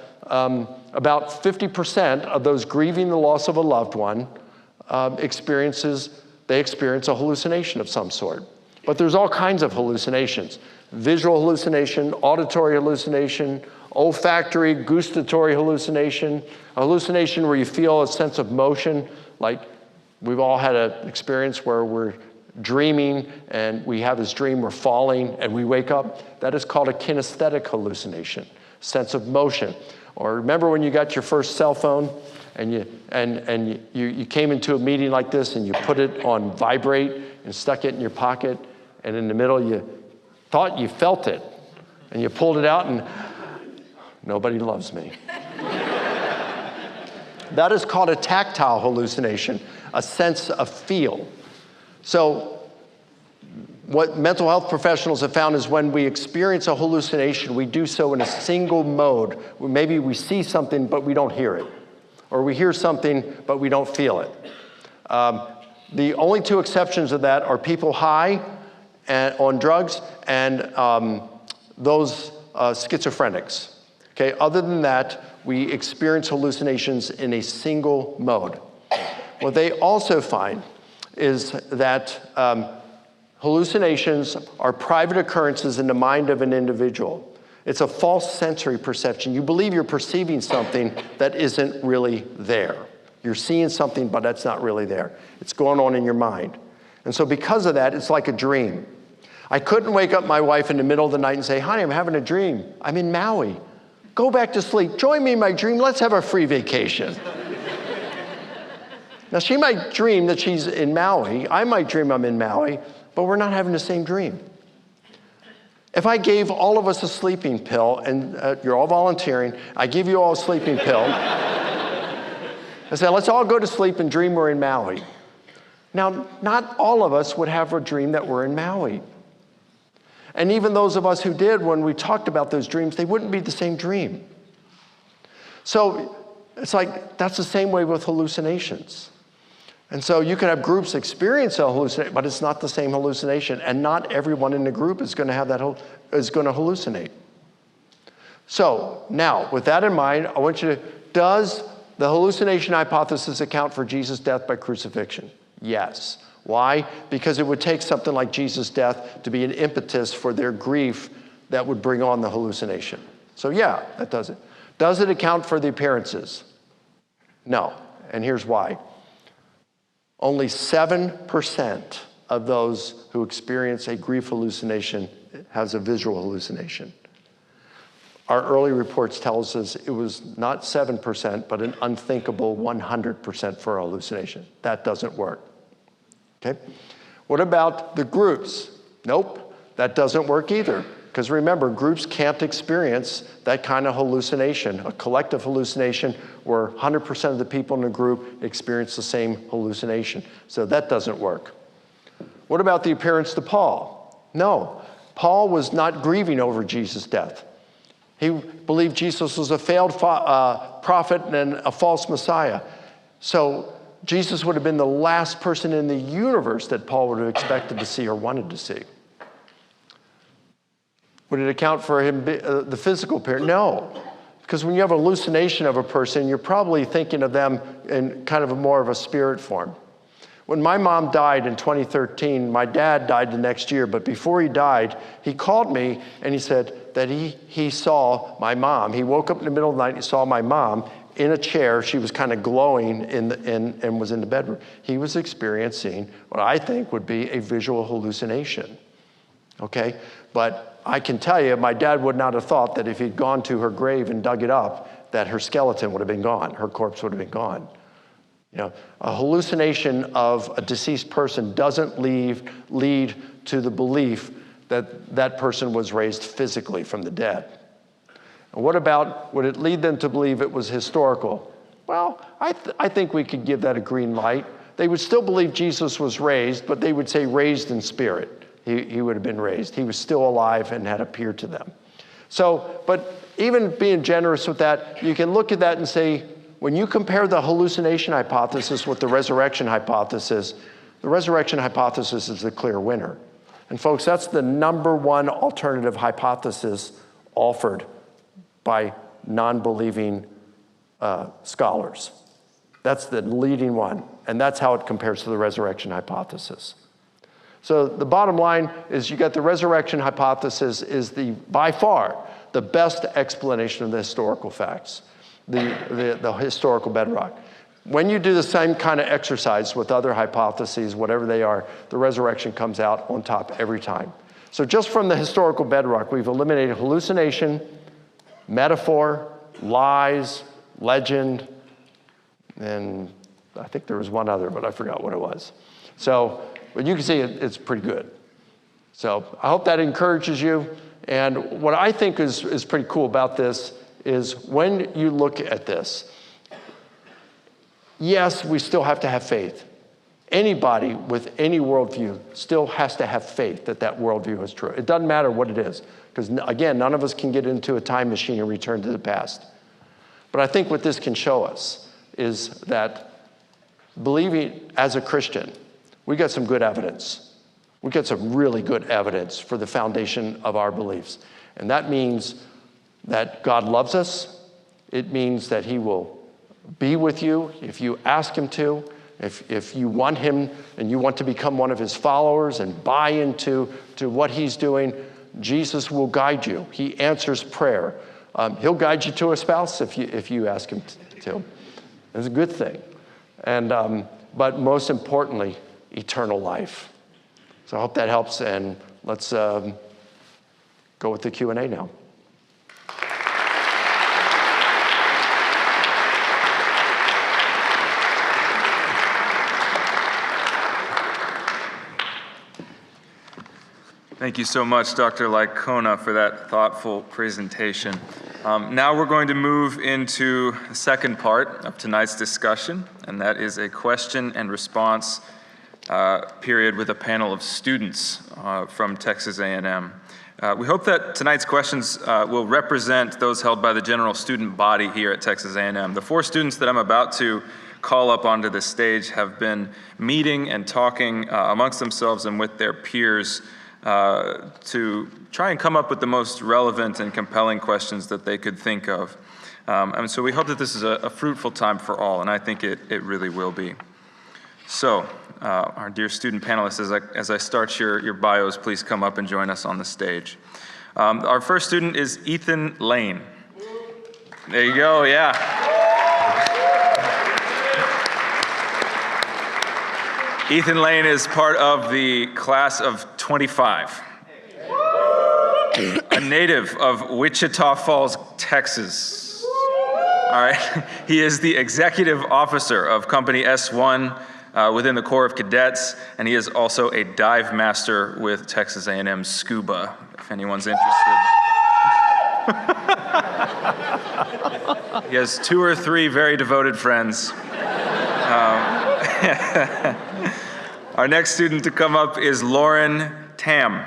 about 50% of those grieving the loss of a loved one experience a hallucination of some sort. But there's all kinds of hallucinations. Visual hallucination, auditory hallucination, olfactory, gustatory hallucination, a hallucination where you feel a sense of motion, like we've all had an experience where we're dreaming and we have this dream, we're falling and we wake up. That is called a kinesthetic hallucination, sense of motion. Or remember when you got your first cell phone and you came into a meeting like this and you put it on vibrate and stuck it in your pocket, and in the middle you thought you felt it and you pulled it out and nobody loves me. That is called a tactile hallucination, a sense of feel. So what mental health professionals have found is when we experience a hallucination, we do so in a single mode. Maybe we see something, but we don't hear it. Or we hear something, but we don't feel it. The only two exceptions of that are people high on drugs and those schizophrenics. Okay? Other than that, we experience hallucinations in a single mode. What they also find is that hallucinations are private occurrences in the mind of an individual. It's a false sensory perception. You believe you're perceiving something that isn't really there. You're seeing something, but that's not really there. It's going on in your mind. And so because of that, it's like a dream. I couldn't wake up my wife in the middle of the night and say, honey, I'm having a dream. I'm in Maui. Go back to sleep. Join me in my dream. Let's have a free vacation. Now, she might dream that she's in Maui. I might dream I'm in Maui, but we're not having the same dream. If I gave all of us a sleeping pill, and you're all volunteering, I give you all a sleeping pill. I said, let's all go to sleep and dream we're in Maui. Now, not all of us would have a dream that we're in Maui. And even those of us who did, when we talked about those dreams, they wouldn't be the same dream. So it's like, that's the same way with hallucinations. And so you can have groups experience a hallucination, but it's not the same hallucination, and not everyone in the group is going to have is going to hallucinate. So now, with that in mind, I want you to, does the hallucination hypothesis account for Jesus' death by crucifixion? Yes. Why? Because it would take something like Jesus' death to be an impetus for their grief that would bring on the hallucination. So yeah, that does it. Does it account for the appearances? No, and here's why. Only 7% of those who experience a grief hallucination has a visual hallucination. Our early reports tells us it was not 7%, but an unthinkable 100% for a hallucination. That doesn't work. Okay? What about the groups? Nope, that doesn't work either. Because remember, groups can't experience that kind of hallucination, a collective hallucination where 100% of the people in the group experience the same hallucination. So that doesn't work. What about the appearance to Paul? No, Paul was not grieving over Jesus' death. He believed Jesus was a failed prophet and a false Messiah. So Jesus would have been the last person in the universe that Paul would have expected to see or wanted to see. Would it account for him, the physical appearance? No, because when you have a hallucination of a person, you're probably thinking of them in kind of more of a spirit form. When my mom died in 2013, my dad died the next year, but before he died, he called me and he said that he saw my mom. He woke up in the middle of the night and he saw my mom in a chair. She was kind of glowing and was in the bedroom. He was experiencing what I think would be a visual hallucination, okay? But I can tell you, my dad would not have thought that if he'd gone to her grave and dug it up, that her skeleton would have been gone, her corpse would have been gone. You know, a hallucination of a deceased person doesn't lead to the belief that that person was raised physically from the dead. And what about, would it lead them to believe it was historical? Well, I think we could give that a green light. They would still believe Jesus was raised, but they would say raised in spirit. He would have been raised. He was still alive and had appeared to them. So, but even being generous with that, you can look at that and say, when you compare the hallucination hypothesis with the resurrection hypothesis is the clear winner. And folks, that's the #1 alternative hypothesis offered by non-believing scholars. That's the leading one, and that's how it compares to the resurrection hypothesis. So the bottom line is you got the resurrection hypothesis is by far the best explanation of the historical facts, the historical bedrock. When you do the same kind of exercise with other hypotheses, whatever they are, the resurrection comes out on top every time. So just from the historical bedrock, we've eliminated hallucination, metaphor, lies, legend, and I think there was one other, but I forgot what it was. So, but you can see it's pretty good. So I hope that encourages you. And what I think is pretty cool about this is when you look at this, yes, we still have to have faith. Anybody with any worldview still has to have faith that that worldview is true. It doesn't matter what it is, because again, none of us can get into a time machine and return to the past. But I think what this can show us is that believing as a Christian, we got some good evidence. We got some really good evidence for the foundation of our beliefs. And that means that God loves us. It means that he will be with you if you ask him to. If you want him and you want to become one of his followers and buy into what he's doing, Jesus will guide you. He answers prayer. He'll guide you to a spouse if you ask him to. It's a good thing. And but most importantly, eternal life. So I hope that helps, and let's go with the Q&A now. Thank you so much, Dr. Licona, for that thoughtful presentation. Now we're going to move into the second part of tonight's discussion, and that is a question and response period with a panel of students from Texas A&M. We hope that tonight's questions will represent those held by the general student body here at Texas A&M. The 4 students that I'm about to call up onto the stage have been meeting and talking amongst themselves and with their peers to try and come up with the most relevant and compelling questions that they could think of. And so we hope that this is a fruitful time for all, and I think it really will be. So, our dear student panelists, as I start your bios, please come up and join us on the stage. Our first student is Ethan Lane. There you go, yeah. Ethan Lane is part of the class of 25. A native of Wichita Falls, Texas. All right, he is the executive officer of Company S1 within the Corps of Cadets, and he is also a dive master with Texas A&M Scuba, if anyone's interested. He has 2 or 3 very devoted friends. Our next student to come up is Lauren Tam.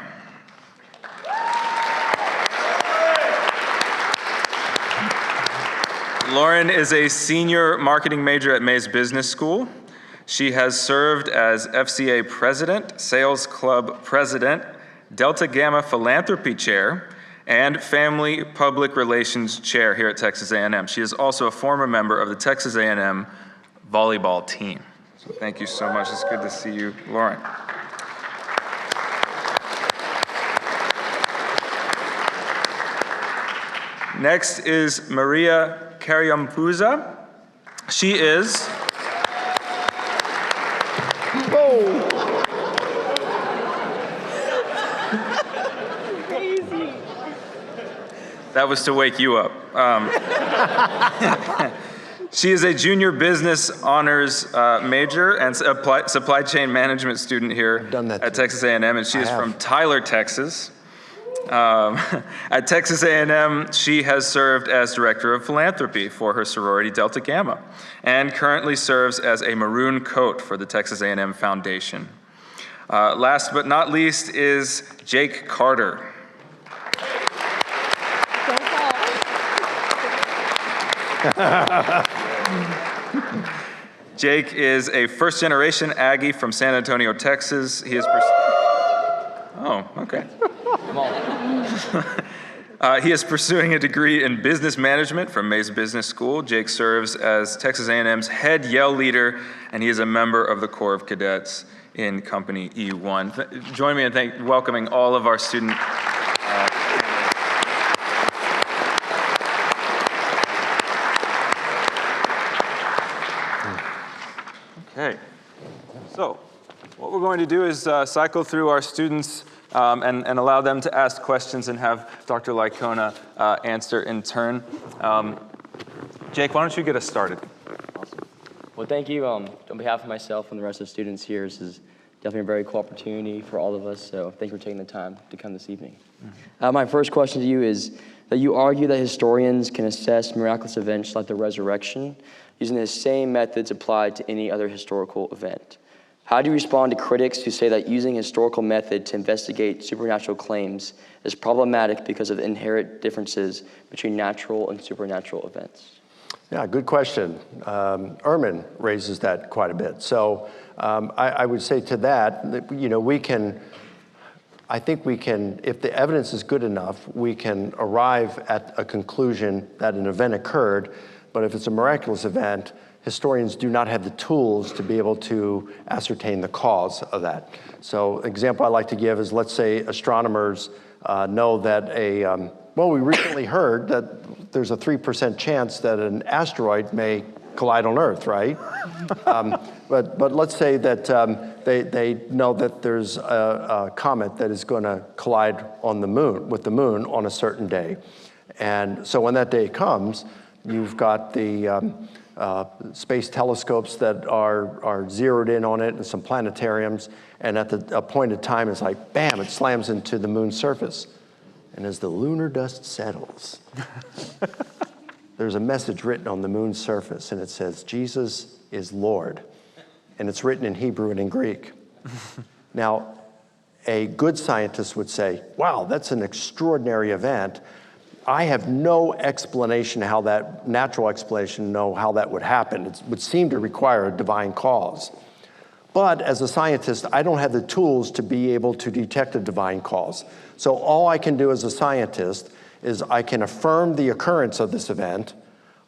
Lauren is a senior marketing major at Mays Business School. She has served as FCA president, sales club president, Delta Gamma philanthropy chair, and family public relations chair here at Texas A&M. She is also a former member of the Texas A&M volleyball team. So thank you so much. It's good to see you, Lauren. Next is Maria Karyampuza. She is that was to wake you up. She is a junior business honors major and supply chain management student here at Texas A&M, and she is from Tyler, Texas. At Texas A&M, she has served as director of philanthropy for her sorority Delta Gamma, and currently serves as a maroon coat for the Texas A&M Foundation. Last but not least is Jake Carter. Jake is a first-generation Aggie from San Antonio, Texas. He is he is pursuing a degree in business management from Mays Business School. Jake serves as Texas A&M's head yell leader, and he is a member of the Corps of Cadets in Company E1. Join me in welcoming all of our student Okay, so what we're going to do is cycle through our students and allow them to ask questions and have Dr. Licona answer in turn. Jake, why don't you get us started? Awesome. Well, thank you. On behalf of myself and the rest of the students here, this is definitely a very cool opportunity for all of us, so thank you for taking the time to come this evening. My first question to you is that you argue that historians can assess miraculous events like the resurrection using the same methods applied to any other historical event. How do you respond to critics who say that using a historical method to investigate supernatural claims is problematic because of inherent differences between natural and supernatural events? Yeah, good question. Ehrman raises that quite a bit. So I would say to that, I think we can, if the evidence is good enough, we can arrive at a conclusion that an event occurred. But if it's a miraculous event, historians do not have the tools to be able to ascertain the cause of that. So an example I like to give is, let's say astronomers know that we recently heard that there's a 3% chance that an asteroid may collide on Earth, right? But let's say that they know that there's a comet that is going to collide on the moon, with the moon on a certain day. And so when that day comes, you've got the space telescopes that are zeroed in on it and some planetariums, and at the appointed time, it's like, bam, it slams into the moon's surface. And as the lunar dust settles, there's a message written on the moon's surface, and it says, Jesus is Lord. And it's written in Hebrew and in Greek. Now, a good scientist would say, wow, that's an extraordinary event. I have no explanation how that, natural explanation, how that would happen. It would seem to require a divine cause. But as a scientist, I don't have the tools to be able to detect a divine cause. So all I can do as a scientist is I can affirm the occurrence of this event,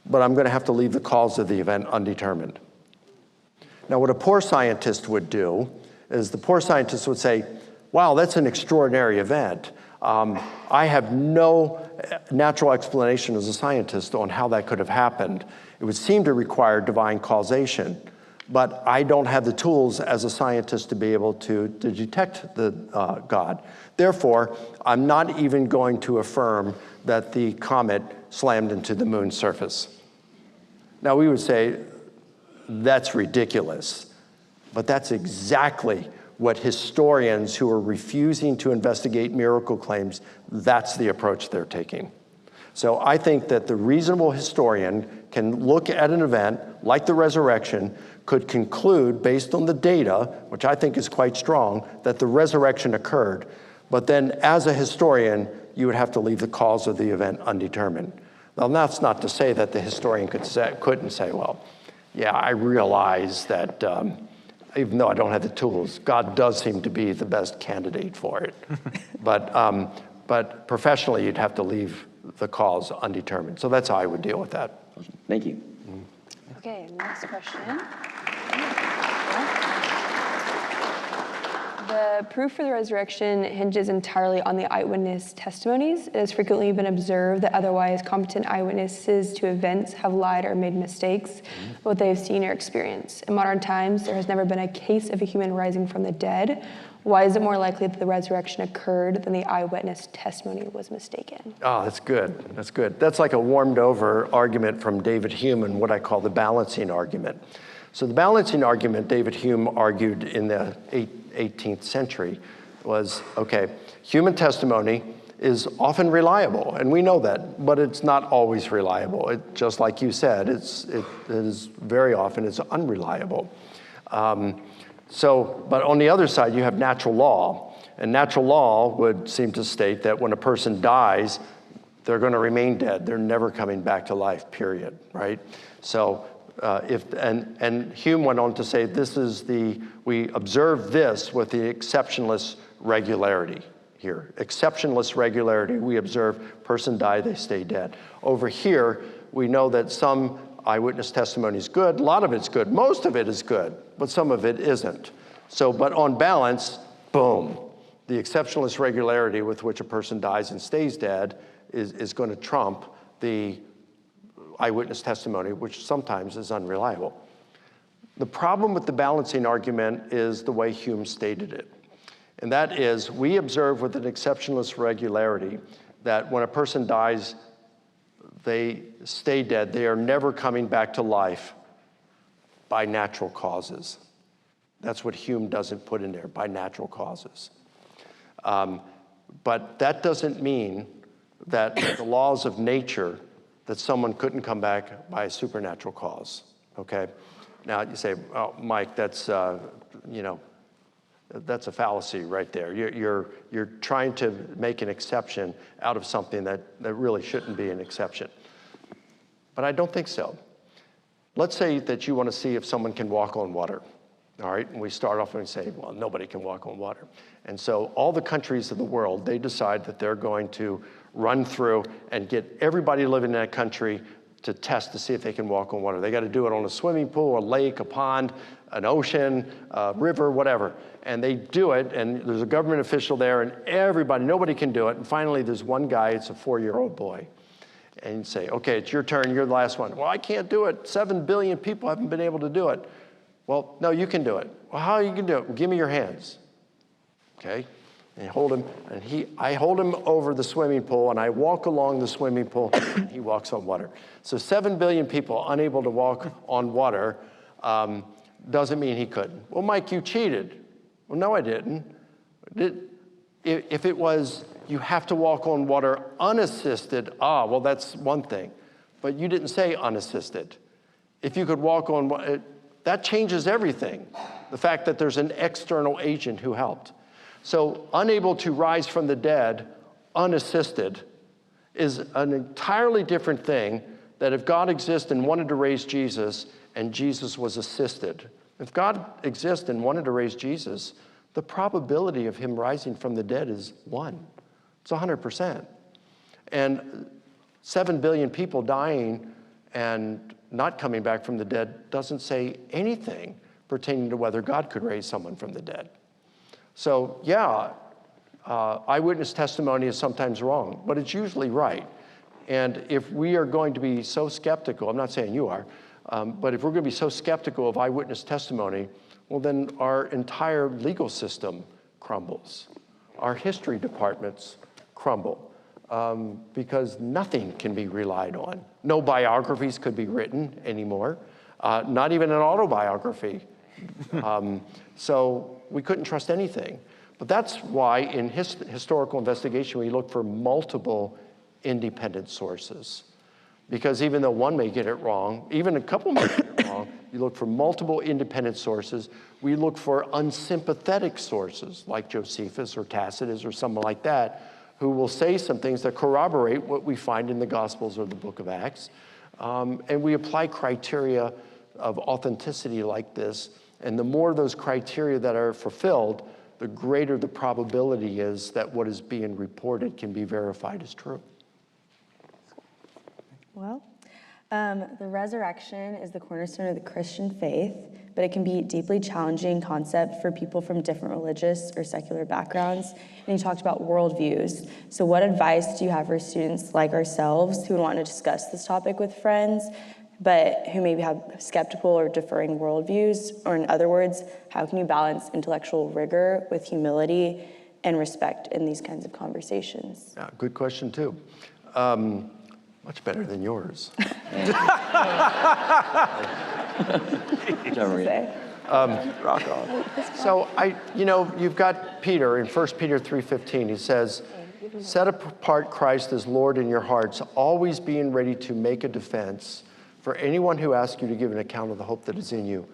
but I'm going to have to leave the cause of the event undetermined. Now, what a poor scientist would do is the poor scientist would say, wow, that's an extraordinary event. I have no natural explanation as a scientist on how that could have happened. It would seem to require divine causation, but I don't have the tools as a scientist to be able to detect the God. Therefore, I'm not even going to affirm that the comet slammed into the moon's surface. Now, we would say, that's ridiculous, but that's exactly what historians who are refusing to investigate miracle claims, that's the approach they're taking. So I think that the reasonable historian can look at an event like the resurrection, could conclude based on the data, which I think is quite strong, that the resurrection occurred. But then as a historian, you would have to leave the cause of the event undetermined. Now, that's not to say that the historian couldn't say, well, yeah, I realize that even though I don't have the tools, God does seem to be the best candidate for it. But professionally, you'd have to leave the cause undetermined. So that's how I would deal with that. Thank you. Okay, next question. The proof for the resurrection hinges entirely on the eyewitness testimonies. It has frequently been observed that otherwise competent eyewitnesses to events have lied or made mistakes about what they have seen or experienced. In modern times, there has never been a case of a human rising from the dead. Why is it more likely that the resurrection occurred than the eyewitness testimony was mistaken? Oh, that's good. That's good. That's like a warmed over argument from David Hume and what I call the balancing argument. So the balancing argument David Hume argued in the 18th century was, okay, human testimony is often reliable, and we know that, but it's not always reliable. Just like you said, it is very often it's unreliable. But on the other side, you have natural law, and natural law would seem to state that when a person dies, they're going to remain dead. They're never coming back to life, period, right? So and Hume went on to say, we observe this with the exceptionless regularity here. Exceptionless regularity, we observe, person died, they stay dead. Over here, we know that some eyewitness testimony is good, a lot of it's good, most of it is good, but some of it isn't. So, but on balance, boom, the exceptionalist regularity with which a person dies and stays dead is going to trump the eyewitness testimony, which sometimes is unreliable. The problem with the balancing argument is the way Hume stated it. And that is, we observe with an exceptionalist regularity that when a person dies, they stay dead. They are never coming back to life by natural causes. That's what Hume doesn't put in there, by natural causes. But that doesn't mean that the laws of nature, that someone couldn't come back by a supernatural cause, okay? Now you say, oh, Mike, that's, that's a fallacy right there. You're trying to make an exception out of something that really shouldn't be an exception. But I don't think so. Let's say that you want to see if someone can walk on water, all right? And we start off and say, well, nobody can walk on water. And so all the countries of the world, they decide that they're going to run through and get everybody living in that country to test to see if they can walk on water. They got to do it on a swimming pool, a lake, a pond, an ocean, a river, whatever. And they do it, and there's a government official there, and nobody can do it. And finally, there's one guy, it's a 4-year-old boy. And you say, okay, it's your turn, you're the last one. Well, I can't do it. 7 billion people haven't been able to do it. Well, no, you can do it. Well, how you can do it? Well, give me your hands. Okay? And hold him, and I hold him over the swimming pool, and I walk along the swimming pool, and he walks on water. So 7 billion people unable to walk on water doesn't mean he couldn't. Well, Mike, you cheated. Well, no, I didn't. If it was, you have to walk on water unassisted, well, that's one thing. But you didn't say unassisted. If you could walk on water, that changes everything. The fact that there's an external agent who helped. So unable to rise from the dead, unassisted, is an entirely different thing that if God exists and wanted to raise Jesus and Jesus was assisted. If God exists and wanted to raise Jesus, the probability of him rising from the dead is 1. It's 100%. And 7 billion people dying and not coming back from the dead doesn't say anything pertaining to whether God could raise someone from the dead. So yeah, eyewitness testimony is sometimes wrong, but it's usually right. And if we are going to be so skeptical, I'm not saying you are, but if we're going to be so skeptical of eyewitness testimony, well, then our entire legal system crumbles. Our history departments crumble because nothing can be relied on. No biographies could be written anymore, not even an autobiography. So we couldn't trust anything. But that's why in historical investigation, we look for multiple independent sources. Because even though one may get it wrong, even a couple may get it wrong, you look for multiple independent sources. We look for unsympathetic sources like Josephus or Tacitus or someone like that who will say some things that corroborate what we find in the Gospels or the book of Acts. And we apply criteria of authenticity like this. And the more those criteria that are fulfilled, the greater the probability is that what is being reported can be verified as true. Well, the resurrection is the cornerstone of the Christian faith, but it can be a deeply challenging concept for people from different religious or secular backgrounds. And you talked about worldviews. So what advice do you have for students like ourselves who want to discuss this topic with friends, but who maybe have skeptical or differing worldviews? Or in other words, how can you balance intellectual rigor with humility and respect in these kinds of conversations? Yeah, good question too. Much better than yours. Rock on. So you've got Peter in 1 Peter 3:15. He says, set apart Christ as Lord in your hearts, always being ready to make a defense for anyone who asks you to give an account of the hope that is in you,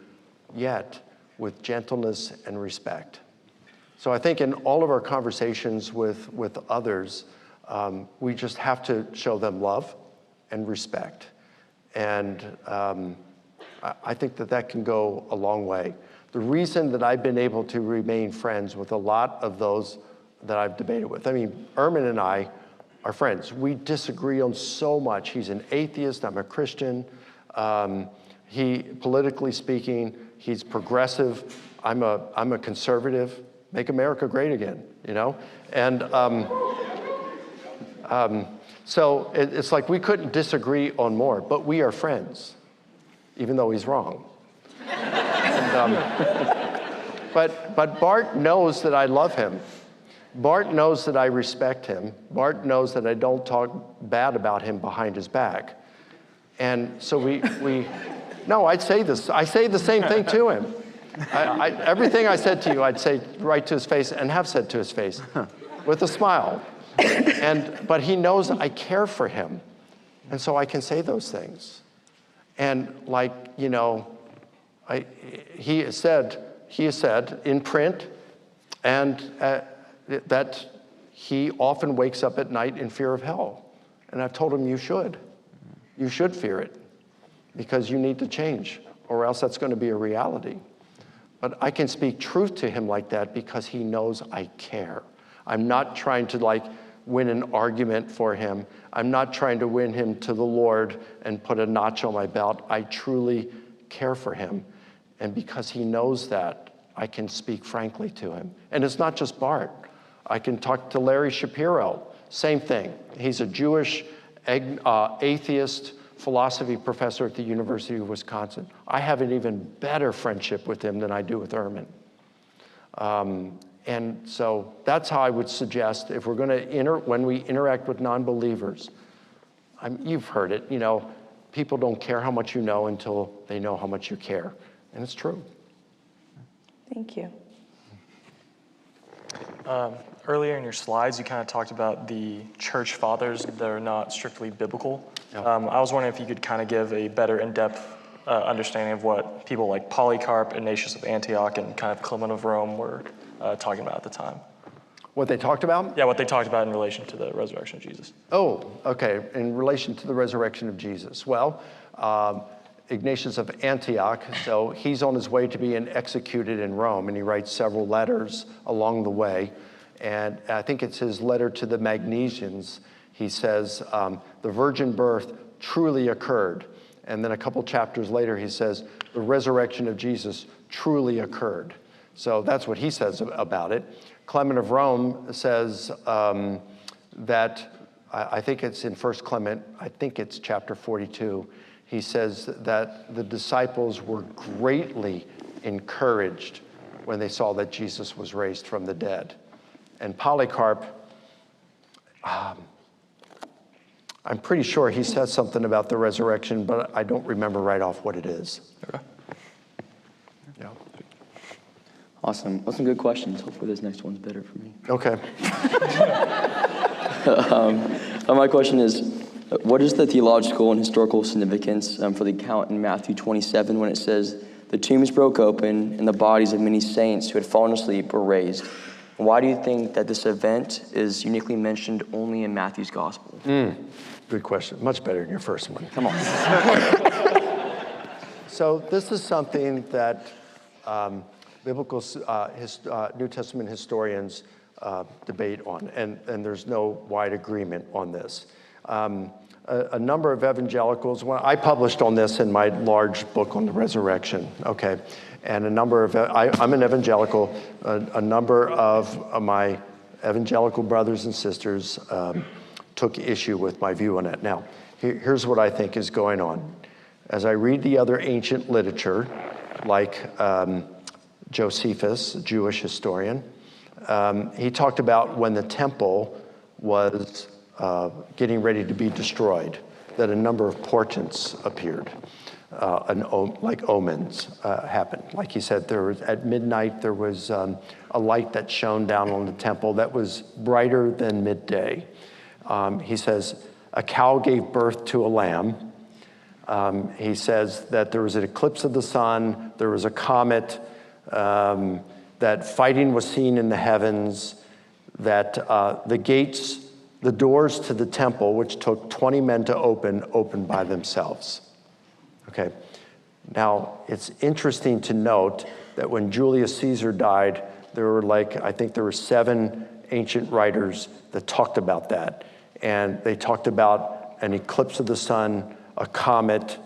yet with gentleness and respect. So I think in all of our conversations with others, we just have to show them love and respect. And I think that can go a long way. The reason that I've been able to remain friends with a lot of those that I've debated with, I mean, Ermin and I are friends. We disagree on so much. He's an atheist, I'm a Christian. He, politically speaking, he's progressive. I'm a conservative. Make America great again, And so it's like we couldn't disagree on more, but we are friends, even though he's wrong. But Bart knows that I love him. Bart knows that I respect him. Bart knows that I don't talk bad about him behind his back. And so no, I'd say this. I say the same thing to him. Everything I said to you, I'd say right to his face and have said to his face with a smile. But he knows I care for him. And so I can say those things. And he has said in print and that he often wakes up at night in fear of hell. And I've told him you should fear it because you need to change or else that's going to be a reality. But I can speak truth to him like that because he knows I care. I'm not trying to win an argument for him. I'm not trying to win him to the Lord and put a notch on my belt. I truly care for him. And because he knows that, I can speak frankly to him. And it's not just Bart. I can talk to Larry Shapiro. Same thing. He's a Jewish atheist philosophy professor at the University of Wisconsin. I have an even better friendship with him than I do with Ermin. And so that's how I would suggest if we're going to when we interact with non-believers, you've heard it, people don't care how much you know until they know how much you care. And it's true. Thank you. Earlier in your slides, you kind of talked about the church fathers that are not strictly biblical. Yeah. I was wondering if you could kind of give a better in-depth understanding of what people like Polycarp, Ignatius of Antioch, and kind of Clement of Rome were talking about at the time. What they talked about? Yeah, what they talked about in relation to the resurrection of Jesus. Oh, okay, in relation to the resurrection of Jesus. Well, Ignatius of Antioch, so he's on his way to being executed in Rome, and he writes several letters along the way. And I think it's his letter to the Magnesians. He says, the virgin birth truly occurred. And then a couple chapters later, he says, the resurrection of Jesus truly occurred. So that's what he says about it. Clement of Rome says that, I think it's in 1 Clement, I think it's chapter 42, he says that the disciples were greatly encouraged when they saw that Jesus was raised from the dead. And Polycarp, I'm pretty sure he says something about the resurrection, but I don't remember right off what it is. Okay. Yeah. Awesome. Those are some good questions. Hopefully this next one's better for me. Okay. My question is, what is the theological and historical significance for the account in Matthew 27 when it says, the tombs broke open and the bodies of many saints who had fallen asleep were raised? And why do you think that this event is uniquely mentioned only in Matthew's gospel? Good question. Much better than your first one. Come on. So this is something that biblical New Testament historians debate on, and there's no wide agreement on this. A number of evangelicals, I published on this in my large book on the resurrection, okay? And a number of, I'm an evangelical, a number of my evangelical brothers and sisters took issue with my view on it. Now, here's what I think is going on. As I read the other ancient literature, like Josephus, a Jewish historian, he talked about when the temple was getting ready to be destroyed, that a number of portents appeared, like omens happened. Like he said, there was, at midnight, there was a light that shone down on the temple that was brighter than midday. He says, a cow gave birth to a lamb. He says that there was an eclipse of the sun, there was a comet, that fighting was seen in the heavens, that the doors to the temple, which took 20 men to opened by themselves. Okay. Now, it's interesting to note that when Julius Caesar died, there were I think there were 7 ancient writers that talked about that. And they talked about an eclipse of the sun, a comet.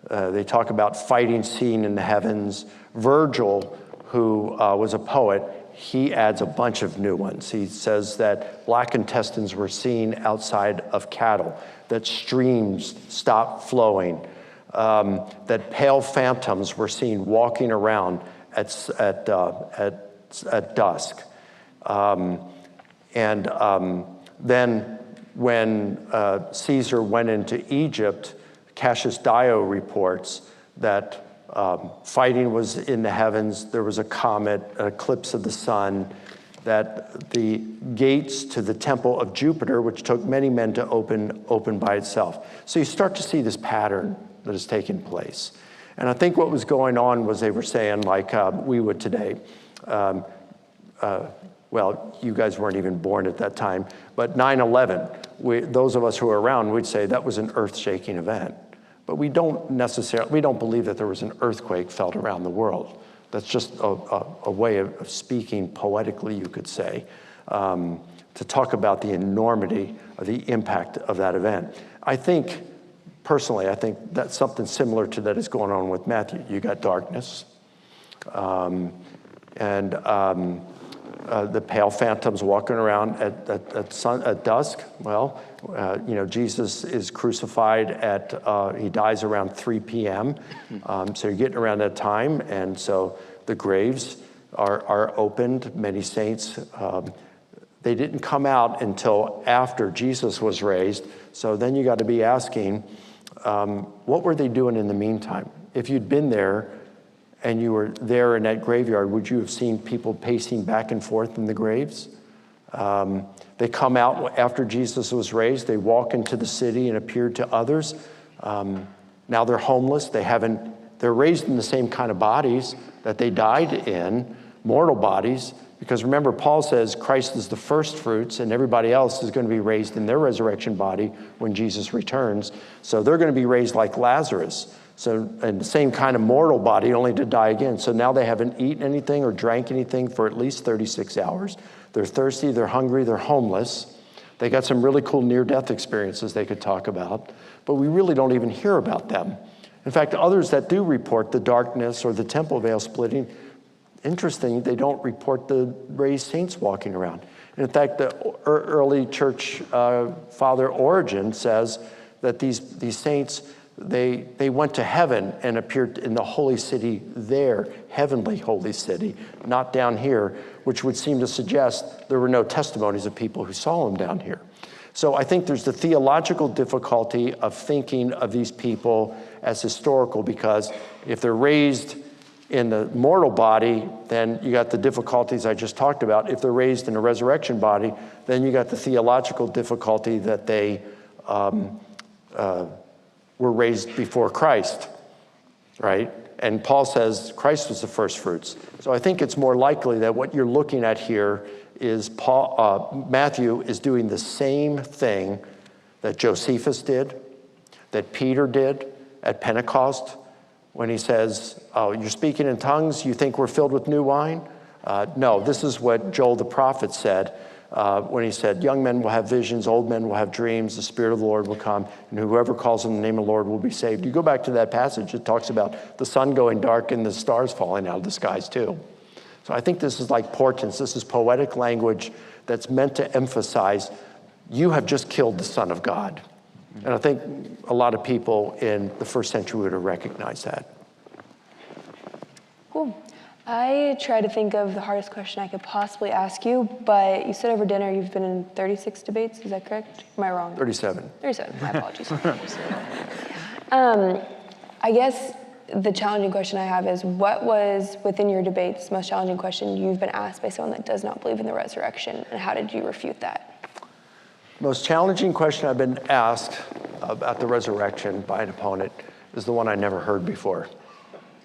They talk about fighting seen in the heavens. Virgil, who was a poet, he adds a bunch of new ones. He says that black intestines were seen outside of cattle, that streams stopped flowing, that pale phantoms were seen walking around at dusk. Then when Caesar went into Egypt, Cassius Dio reports that fighting was in the heavens, there was a comet, an eclipse of the sun, that the gates to the temple of Jupiter, which took many men to open by itself. So you start to see this pattern that is taking place. And I think what was going on was they were saying, like we would today, well, you guys weren't even born at that time, but 9/11, those of us who were around, we'd say that was an earth-shaking event. But we don't believe that there was an earthquake felt around the world. That's just a way of speaking poetically, you could say, to talk about the enormity of the impact of that event. Personally, I think that's something similar to that is going on with Matthew. You got darkness, the pale phantoms walking around at dusk. Well, Jesus is crucified he dies around 3 p.m. So you're getting around that time, and so the graves are opened. Many saints, they didn't come out until after Jesus was raised. So then you got to be asking, what were they doing in the meantime? If you'd been there and you were there in that graveyard, would you have seen people pacing back and forth in the graves? They come out after Jesus was raised. They walk into the city and appeared to others. Now they're homeless. They're raised in the same kind of bodies that they died in, mortal bodies. Because remember, Paul says Christ is the first fruits, and everybody else is going to be raised in their resurrection body when Jesus returns. So they're going to be raised like Lazarus. So, in the same kind of mortal body, only to die again. So now they haven't eaten anything or drank anything for at least 36 hours. They're thirsty, they're hungry, they're homeless. They got some really cool near-death experiences they could talk about, but we really don't even hear about them. In fact, others that do report the darkness or the temple veil splitting, interesting, they don't report the raised saints walking around. And in fact, the early church father Origen says that these saints, they went to heaven and appeared in the holy city there, heavenly holy city, not down here, which would seem to suggest there were no testimonies of people who saw them down here. So I think there's the theological difficulty of thinking of these people as historical, because if they're raised in the mortal body, then you got the difficulties I just talked about. If they're raised in a resurrection body, then you got the theological difficulty that they were raised before Christ, right? And Paul says Christ was the first fruits. So I think it's more likely that what you're looking at here is Matthew is doing the same thing that Josephus did, that Peter did at Pentecost, when he says, oh, you're speaking in tongues, you think we're filled with new wine? No, this is what Joel the prophet said when he said, young men will have visions, old men will have dreams, the Spirit of the Lord will come, and whoever calls on the name of the Lord will be saved. You go back to that passage, it talks about the sun going dark and the stars falling out of the skies too. So I think this is like portents, this is poetic language that's meant to emphasize, you have just killed the Son of God. And I think a lot of people in the first century would have recognized that. Cool. I try to think of the hardest question I could possibly ask you, but you said over dinner you've been in 36 debates, is that correct? Am I wrong? 37. 37, my apologies. I guess the challenging question I have is, what was within your debates the most challenging question you've been asked by someone that does not believe in the resurrection, and how did you refute that? Most challenging question I've been asked about the resurrection by an opponent is the one I never heard before.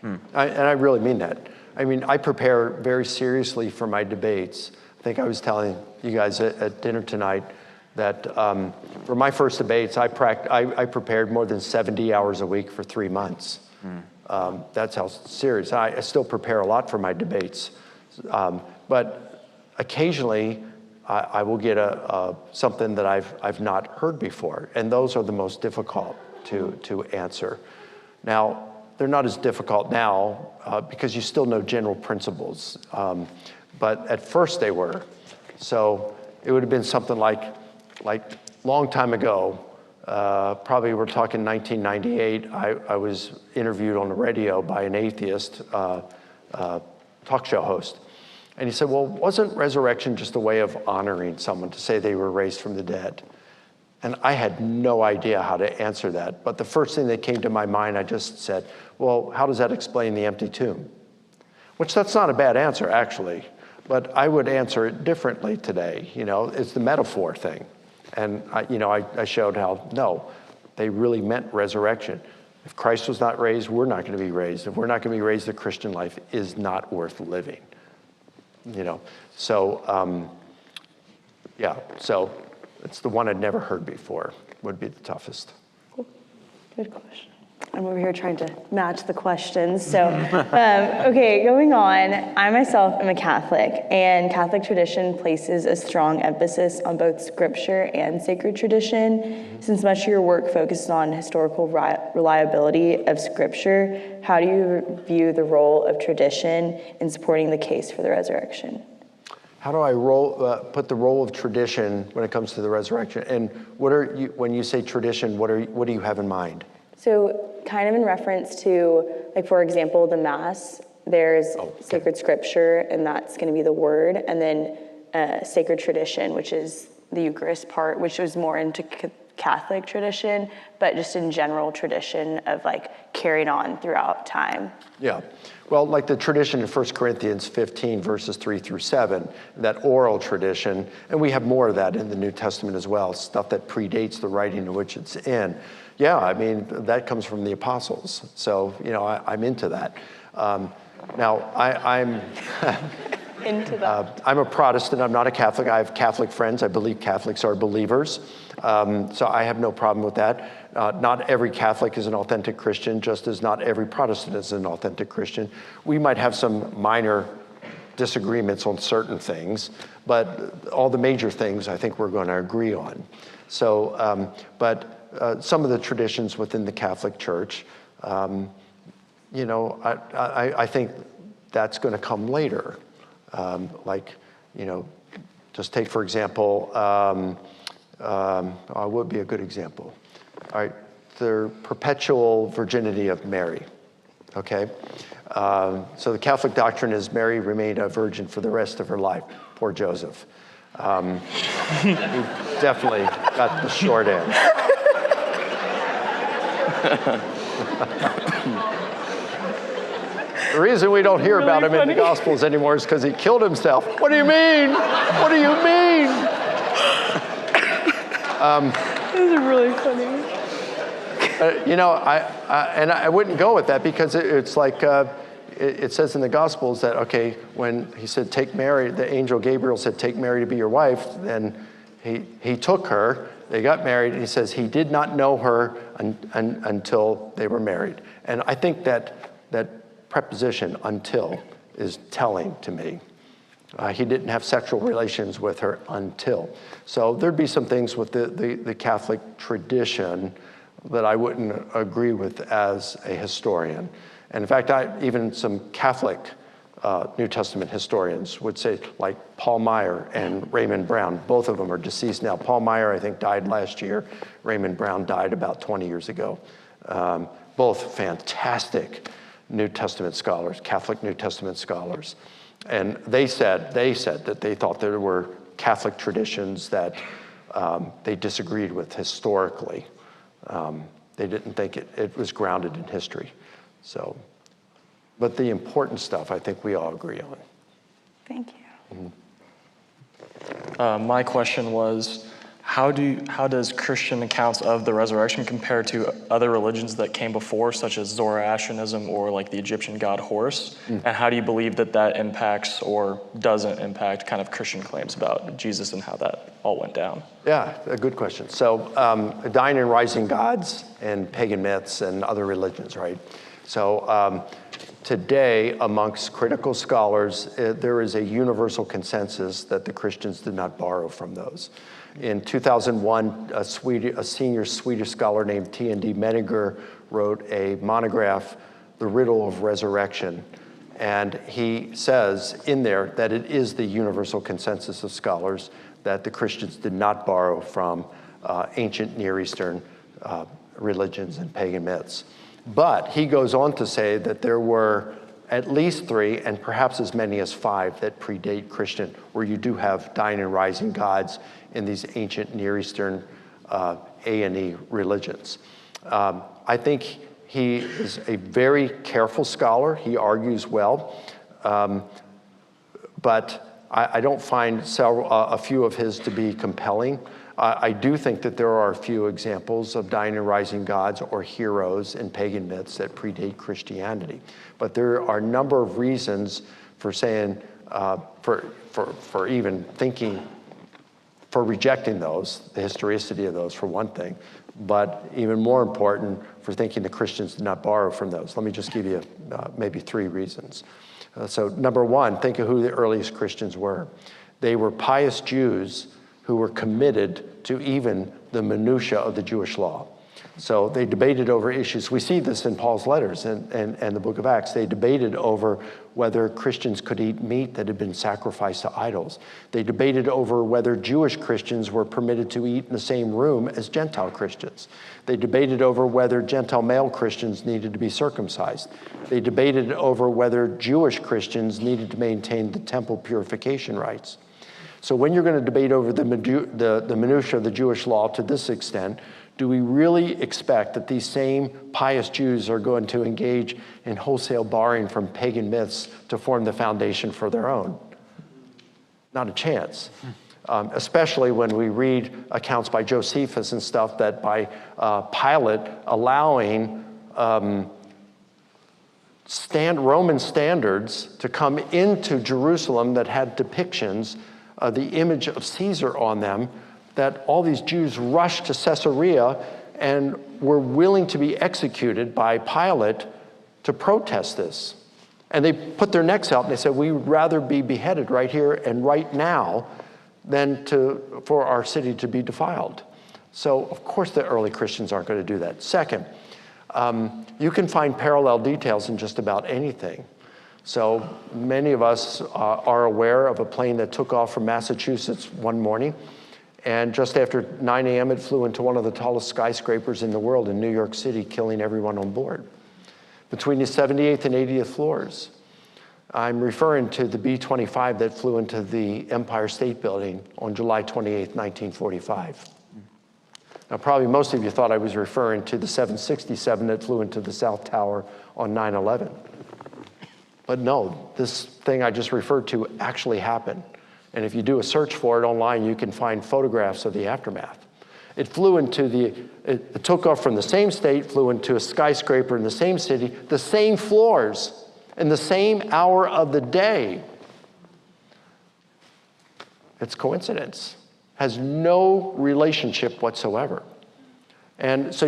And I really mean that. I mean, I prepare very seriously for my debates. I think I was telling you guys at dinner tonight that for my first debates, I prepared more than 70 hours a week for 3 months. That's how serious. I still prepare a lot for my debates. But occasionally, I will get something that I've not heard before, and those are the most difficult to answer. Now, they're not as difficult now because you still know general principles, but at first they were. So it would have been something like long time ago, probably we're talking 1998, I was interviewed on the radio by an atheist talk show host. And he said, well, wasn't resurrection just a way of honoring someone to say they were raised from the dead? And I had no idea how to answer that. But the first thing that came to my mind, I just said, well, how does that explain the empty tomb? Which that's not a bad answer, actually. But I would answer it differently today. You know, it's the metaphor thing. And I showed how, no, they really meant resurrection. If Christ was not raised, we're not going to be raised. If we're not going to be raised, the Christian life is not worth living. So it's the one I'd never heard before would be the toughest. Cool. Good question. I'm over here trying to match the questions. So, okay, going on, I myself am a Catholic, and Catholic tradition places a strong emphasis on both scripture and sacred tradition. Since much of your work focuses on historical reliability of scripture, how do you view the role of tradition in supporting the case for the resurrection? How do I put the role of tradition when it comes to the resurrection? And when you say tradition, what do you have in mind? So kind of in reference to, like, for example, the Mass, there's sacred scripture, and that's going to be the word, and then sacred tradition, which is the Eucharist part, which was more into Catholic tradition, but just in general tradition of like carried on throughout time. Yeah. Well, like the tradition in 1 Corinthians 15, verses 3 through 7, that oral tradition, and we have more of that in the New Testament as well, stuff that predates the writing in which it's in. Yeah, I mean, that comes from the apostles. So, I'm into that. Now, I'm into that. I'm a Protestant. I'm not a Catholic. I have Catholic friends. I believe Catholics are believers. So I have no problem with that. Not every Catholic is an authentic Christian, just as not every Protestant is an authentic Christian. We might have some minor disagreements on certain things, but all the major things I think we're going to agree on. So, some of the traditions within the Catholic Church, I think that's going to come later. Just take, for example, what would be a good example? All right, the perpetual virginity of Mary, okay? So the Catholic doctrine is Mary remained a virgin for the rest of her life. Poor Joseph. He definitely got the short end. The reason we don't hear about him in the Gospels anymore is because he killed himself. What do you mean? What do you mean? This is really funny. I wouldn't go with that because it's like, it says in the Gospels that, okay, when he said, take Mary, the angel Gabriel said, take Mary to be your wife, then he took her, they got married, and he says he did not know her until they were married. And I think that preposition, until, is telling to me. He didn't have sexual relations with her until. So there'd be some things with the Catholic tradition that I wouldn't agree with as a historian. And in fact, even some Catholic New Testament historians would say, like Paul Meyer and Raymond Brown, both of them are deceased now. Paul Meyer, I think, died last year. Raymond Brown died about 20 years ago. Both fantastic New Testament scholars, Catholic New Testament scholars. And they said that they thought there were Catholic traditions that they disagreed with historically. They didn't think it was grounded in history. So, but the important stuff, I think we all agree on. Thank you. My question was, how does Christian accounts of the resurrection compare to other religions that came before, such as Zoroastrianism or like the Egyptian god Horus? And how do you believe that impacts or doesn't impact kind of Christian claims about Jesus and how that all went down? Yeah, a good question. So dying and rising gods and pagan myths and other religions, right? So today, amongst critical scholars, there is a universal consensus that the Christians did not borrow from those. In 2001, a senior Swedish scholar named T.N.D. Menninger wrote a monograph, The Riddle of Resurrection. And he says in there that it is the universal consensus of scholars that the Christians did not borrow from ancient Near Eastern religions and pagan myths. But he goes on to say that there were at least 3 and perhaps as many as 5 that predate Christian, where you do have dying and rising gods in these ancient Near Eastern A&E religions. I think he is a very careful scholar. He argues well, but I don't find a few of his to be compelling. I do think that there are a few examples of dying and rising gods or heroes in pagan myths that predate Christianity. But there are a number of reasons for saying, for even thinking, for rejecting those, the historicity of those for one thing, but even more important, for thinking the Christians did not borrow from those. Let me just give you maybe 3 reasons. So number 1, think of who the earliest Christians were. They were pious Jews who were committed to even the minutia of the Jewish law. So they debated over issues. We see this in Paul's letters and the book of Acts. They debated over whether Christians could eat meat that had been sacrificed to idols. They debated over whether Jewish Christians were permitted to eat in the same room as Gentile Christians. They debated over whether Gentile male Christians needed to be circumcised. They debated over whether Jewish Christians needed to maintain the temple purification rites. So when you're going to debate over the minutia of the Jewish law to this extent, do we really expect that these same pious Jews are going to engage in wholesale borrowing from pagan myths to form the foundation for their own? Not a chance. Especially when we read accounts by Josephus and stuff that by Pilate allowing Roman standards to come into Jerusalem that had depictions of the image of Caesar on them, that all these Jews rushed to Caesarea and were willing to be executed by Pilate to protest this. And they put their necks out and they said, we would rather be beheaded right here and right now than for our city to be defiled. So of course the early Christians aren't going to do that. Second, you can find parallel details in just about anything. So many of us are aware of a plane that took off from Massachusetts one morning, and just after 9 a.m. it flew into one of the tallest skyscrapers in the world in New York City, killing everyone on board. Between the 78th and 80th floors, I'm referring to the B-25 that flew into the Empire State Building on July 28th, 1945. Now, probably most of you thought I was referring to the 767 that flew into the South Tower on 9/11. But no, this thing I just referred to actually happened. And if you do a search for it online, you can find photographs of the aftermath. It took off from the same state, flew into a skyscraper in the same city, the same floors, in the same hour of the day. It's coincidence. Has no relationship whatsoever. And so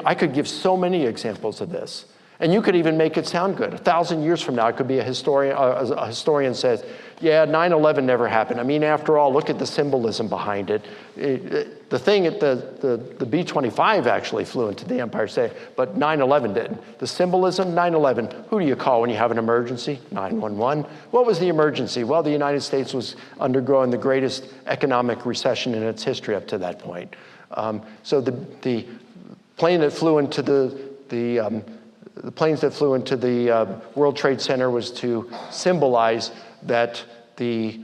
I could give so many examples of this. And you could even make it sound good. 1,000 years from now, it could be a historian says, yeah, 9/11 never happened. I mean, after all, look at the symbolism behind it. The B-25 actually flew into the Empire State, but 9/11 didn't. The symbolism, 9/11, who do you call when you have an emergency? 911. What was the emergency? Well, the United States was undergoing the greatest economic recession in its history up to that point. So the plane that flew into the planes that flew into the World Trade Center was to symbolize that the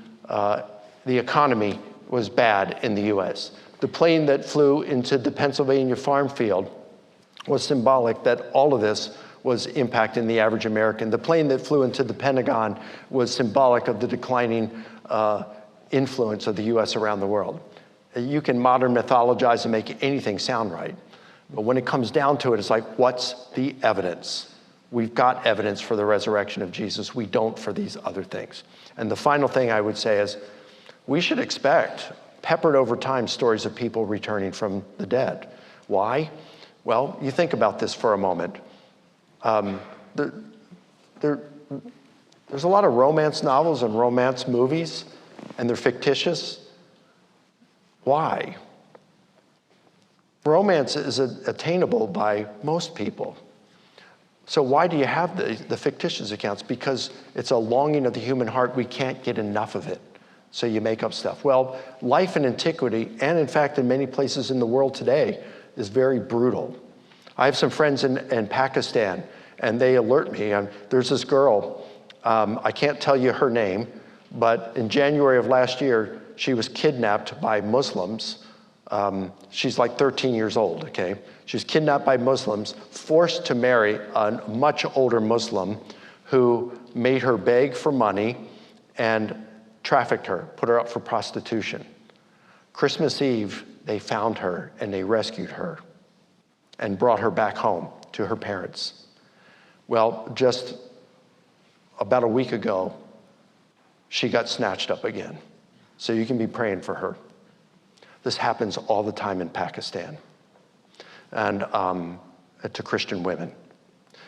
economy was bad in the U.S. The plane that flew into the Pennsylvania farm field was symbolic that all of this was impacting the average American. The plane that flew into the Pentagon was symbolic of the declining influence of the U.S. around the world. You can modern mythologize and make anything sound right. But when it comes down to it, it's like, what's the evidence? We've got evidence for the resurrection of Jesus. We don't for these other things. And the final thing I would say is, we should expect, peppered over time, stories of people returning from the dead. Why? Well, you think about this for a moment. There's a lot of romance novels and romance movies, and they're fictitious. Why? Romance is attainable by most people. So why do you have the fictitious accounts? Because it's a longing of the human heart. We can't get enough of it. So you make up stuff. Well, life in antiquity, and in fact in many places in the world today, is very brutal. I have some friends in Pakistan, and they alert me. There's this girl, I can't tell you her name, but in January of last year, she was kidnapped by Muslims. She's like 13 years old, okay? She was kidnapped by Muslims, forced to marry a much older Muslim who made her beg for money and trafficked her, put her up for prostitution. Christmas Eve, they found her and they rescued her and brought her back home to her parents. Well, just about a week ago, she got snatched up again. So you can be praying for her. This happens all the time in Pakistan and to Christian women.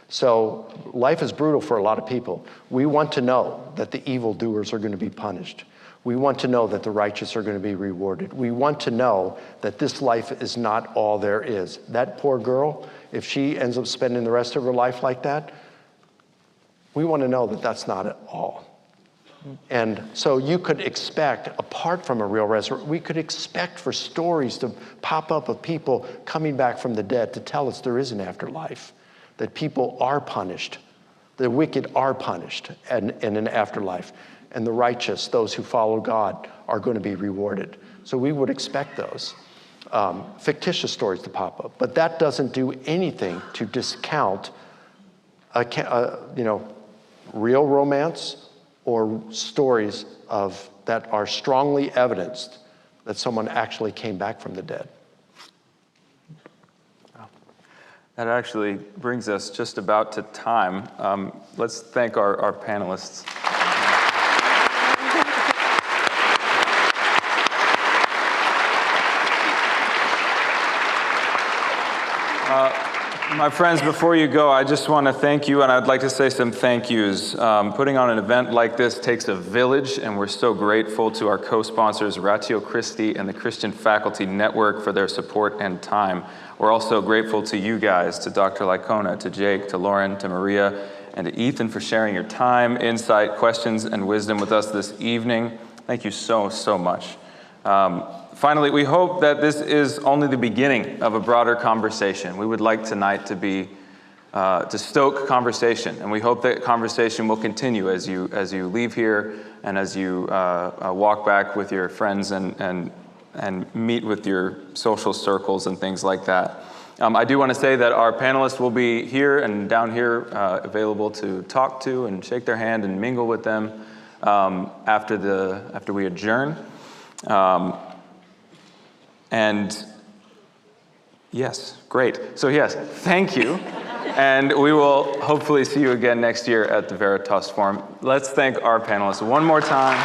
So life is brutal for a lot of people. We want to know that the evildoers are going to be punished. We want to know that the righteous are going to be rewarded. We want to know that this life is not all there is. That poor girl, if she ends up spending the rest of her life like that, we want to know that that's not at all. And so you could expect, apart from a real resurrection, we could expect for stories to pop up of people coming back from the dead to tell us there is an afterlife, that people are punished, the wicked are punished in an afterlife, and the righteous, those who follow God, are going to be rewarded. So we would expect those fictitious stories to pop up, but that doesn't do anything to discount real romance or stories that are strongly evidenced that someone actually came back from the dead. That actually brings us just about to time. Let's thank our panelists. My friends, before you go, I just want to thank you, and I'd like to say some thank yous. Putting on an event like this takes a village, and we're so grateful to our co-sponsors, Ratio Christi and the Christian Faculty Network, for their support and time. We're also grateful to you guys, to Dr. Licona, to Jake, to Lauren, to Maria, and to Ethan for sharing your time, insight, questions, and wisdom with us this evening. Thank you so, so much. Finally, we hope that this is only the beginning of a broader conversation. We would like tonight to be to stoke conversation, and we hope that conversation will continue as you leave here and as you walk back with your friends and meet with your social circles and things like that. I do want to say that our panelists will be here and down here available to talk to and shake their hand and mingle with them after we adjourn. And yes, great. So yes, thank you. And we will hopefully see you again next year at the Veritas Forum. Let's thank our panelists one more time.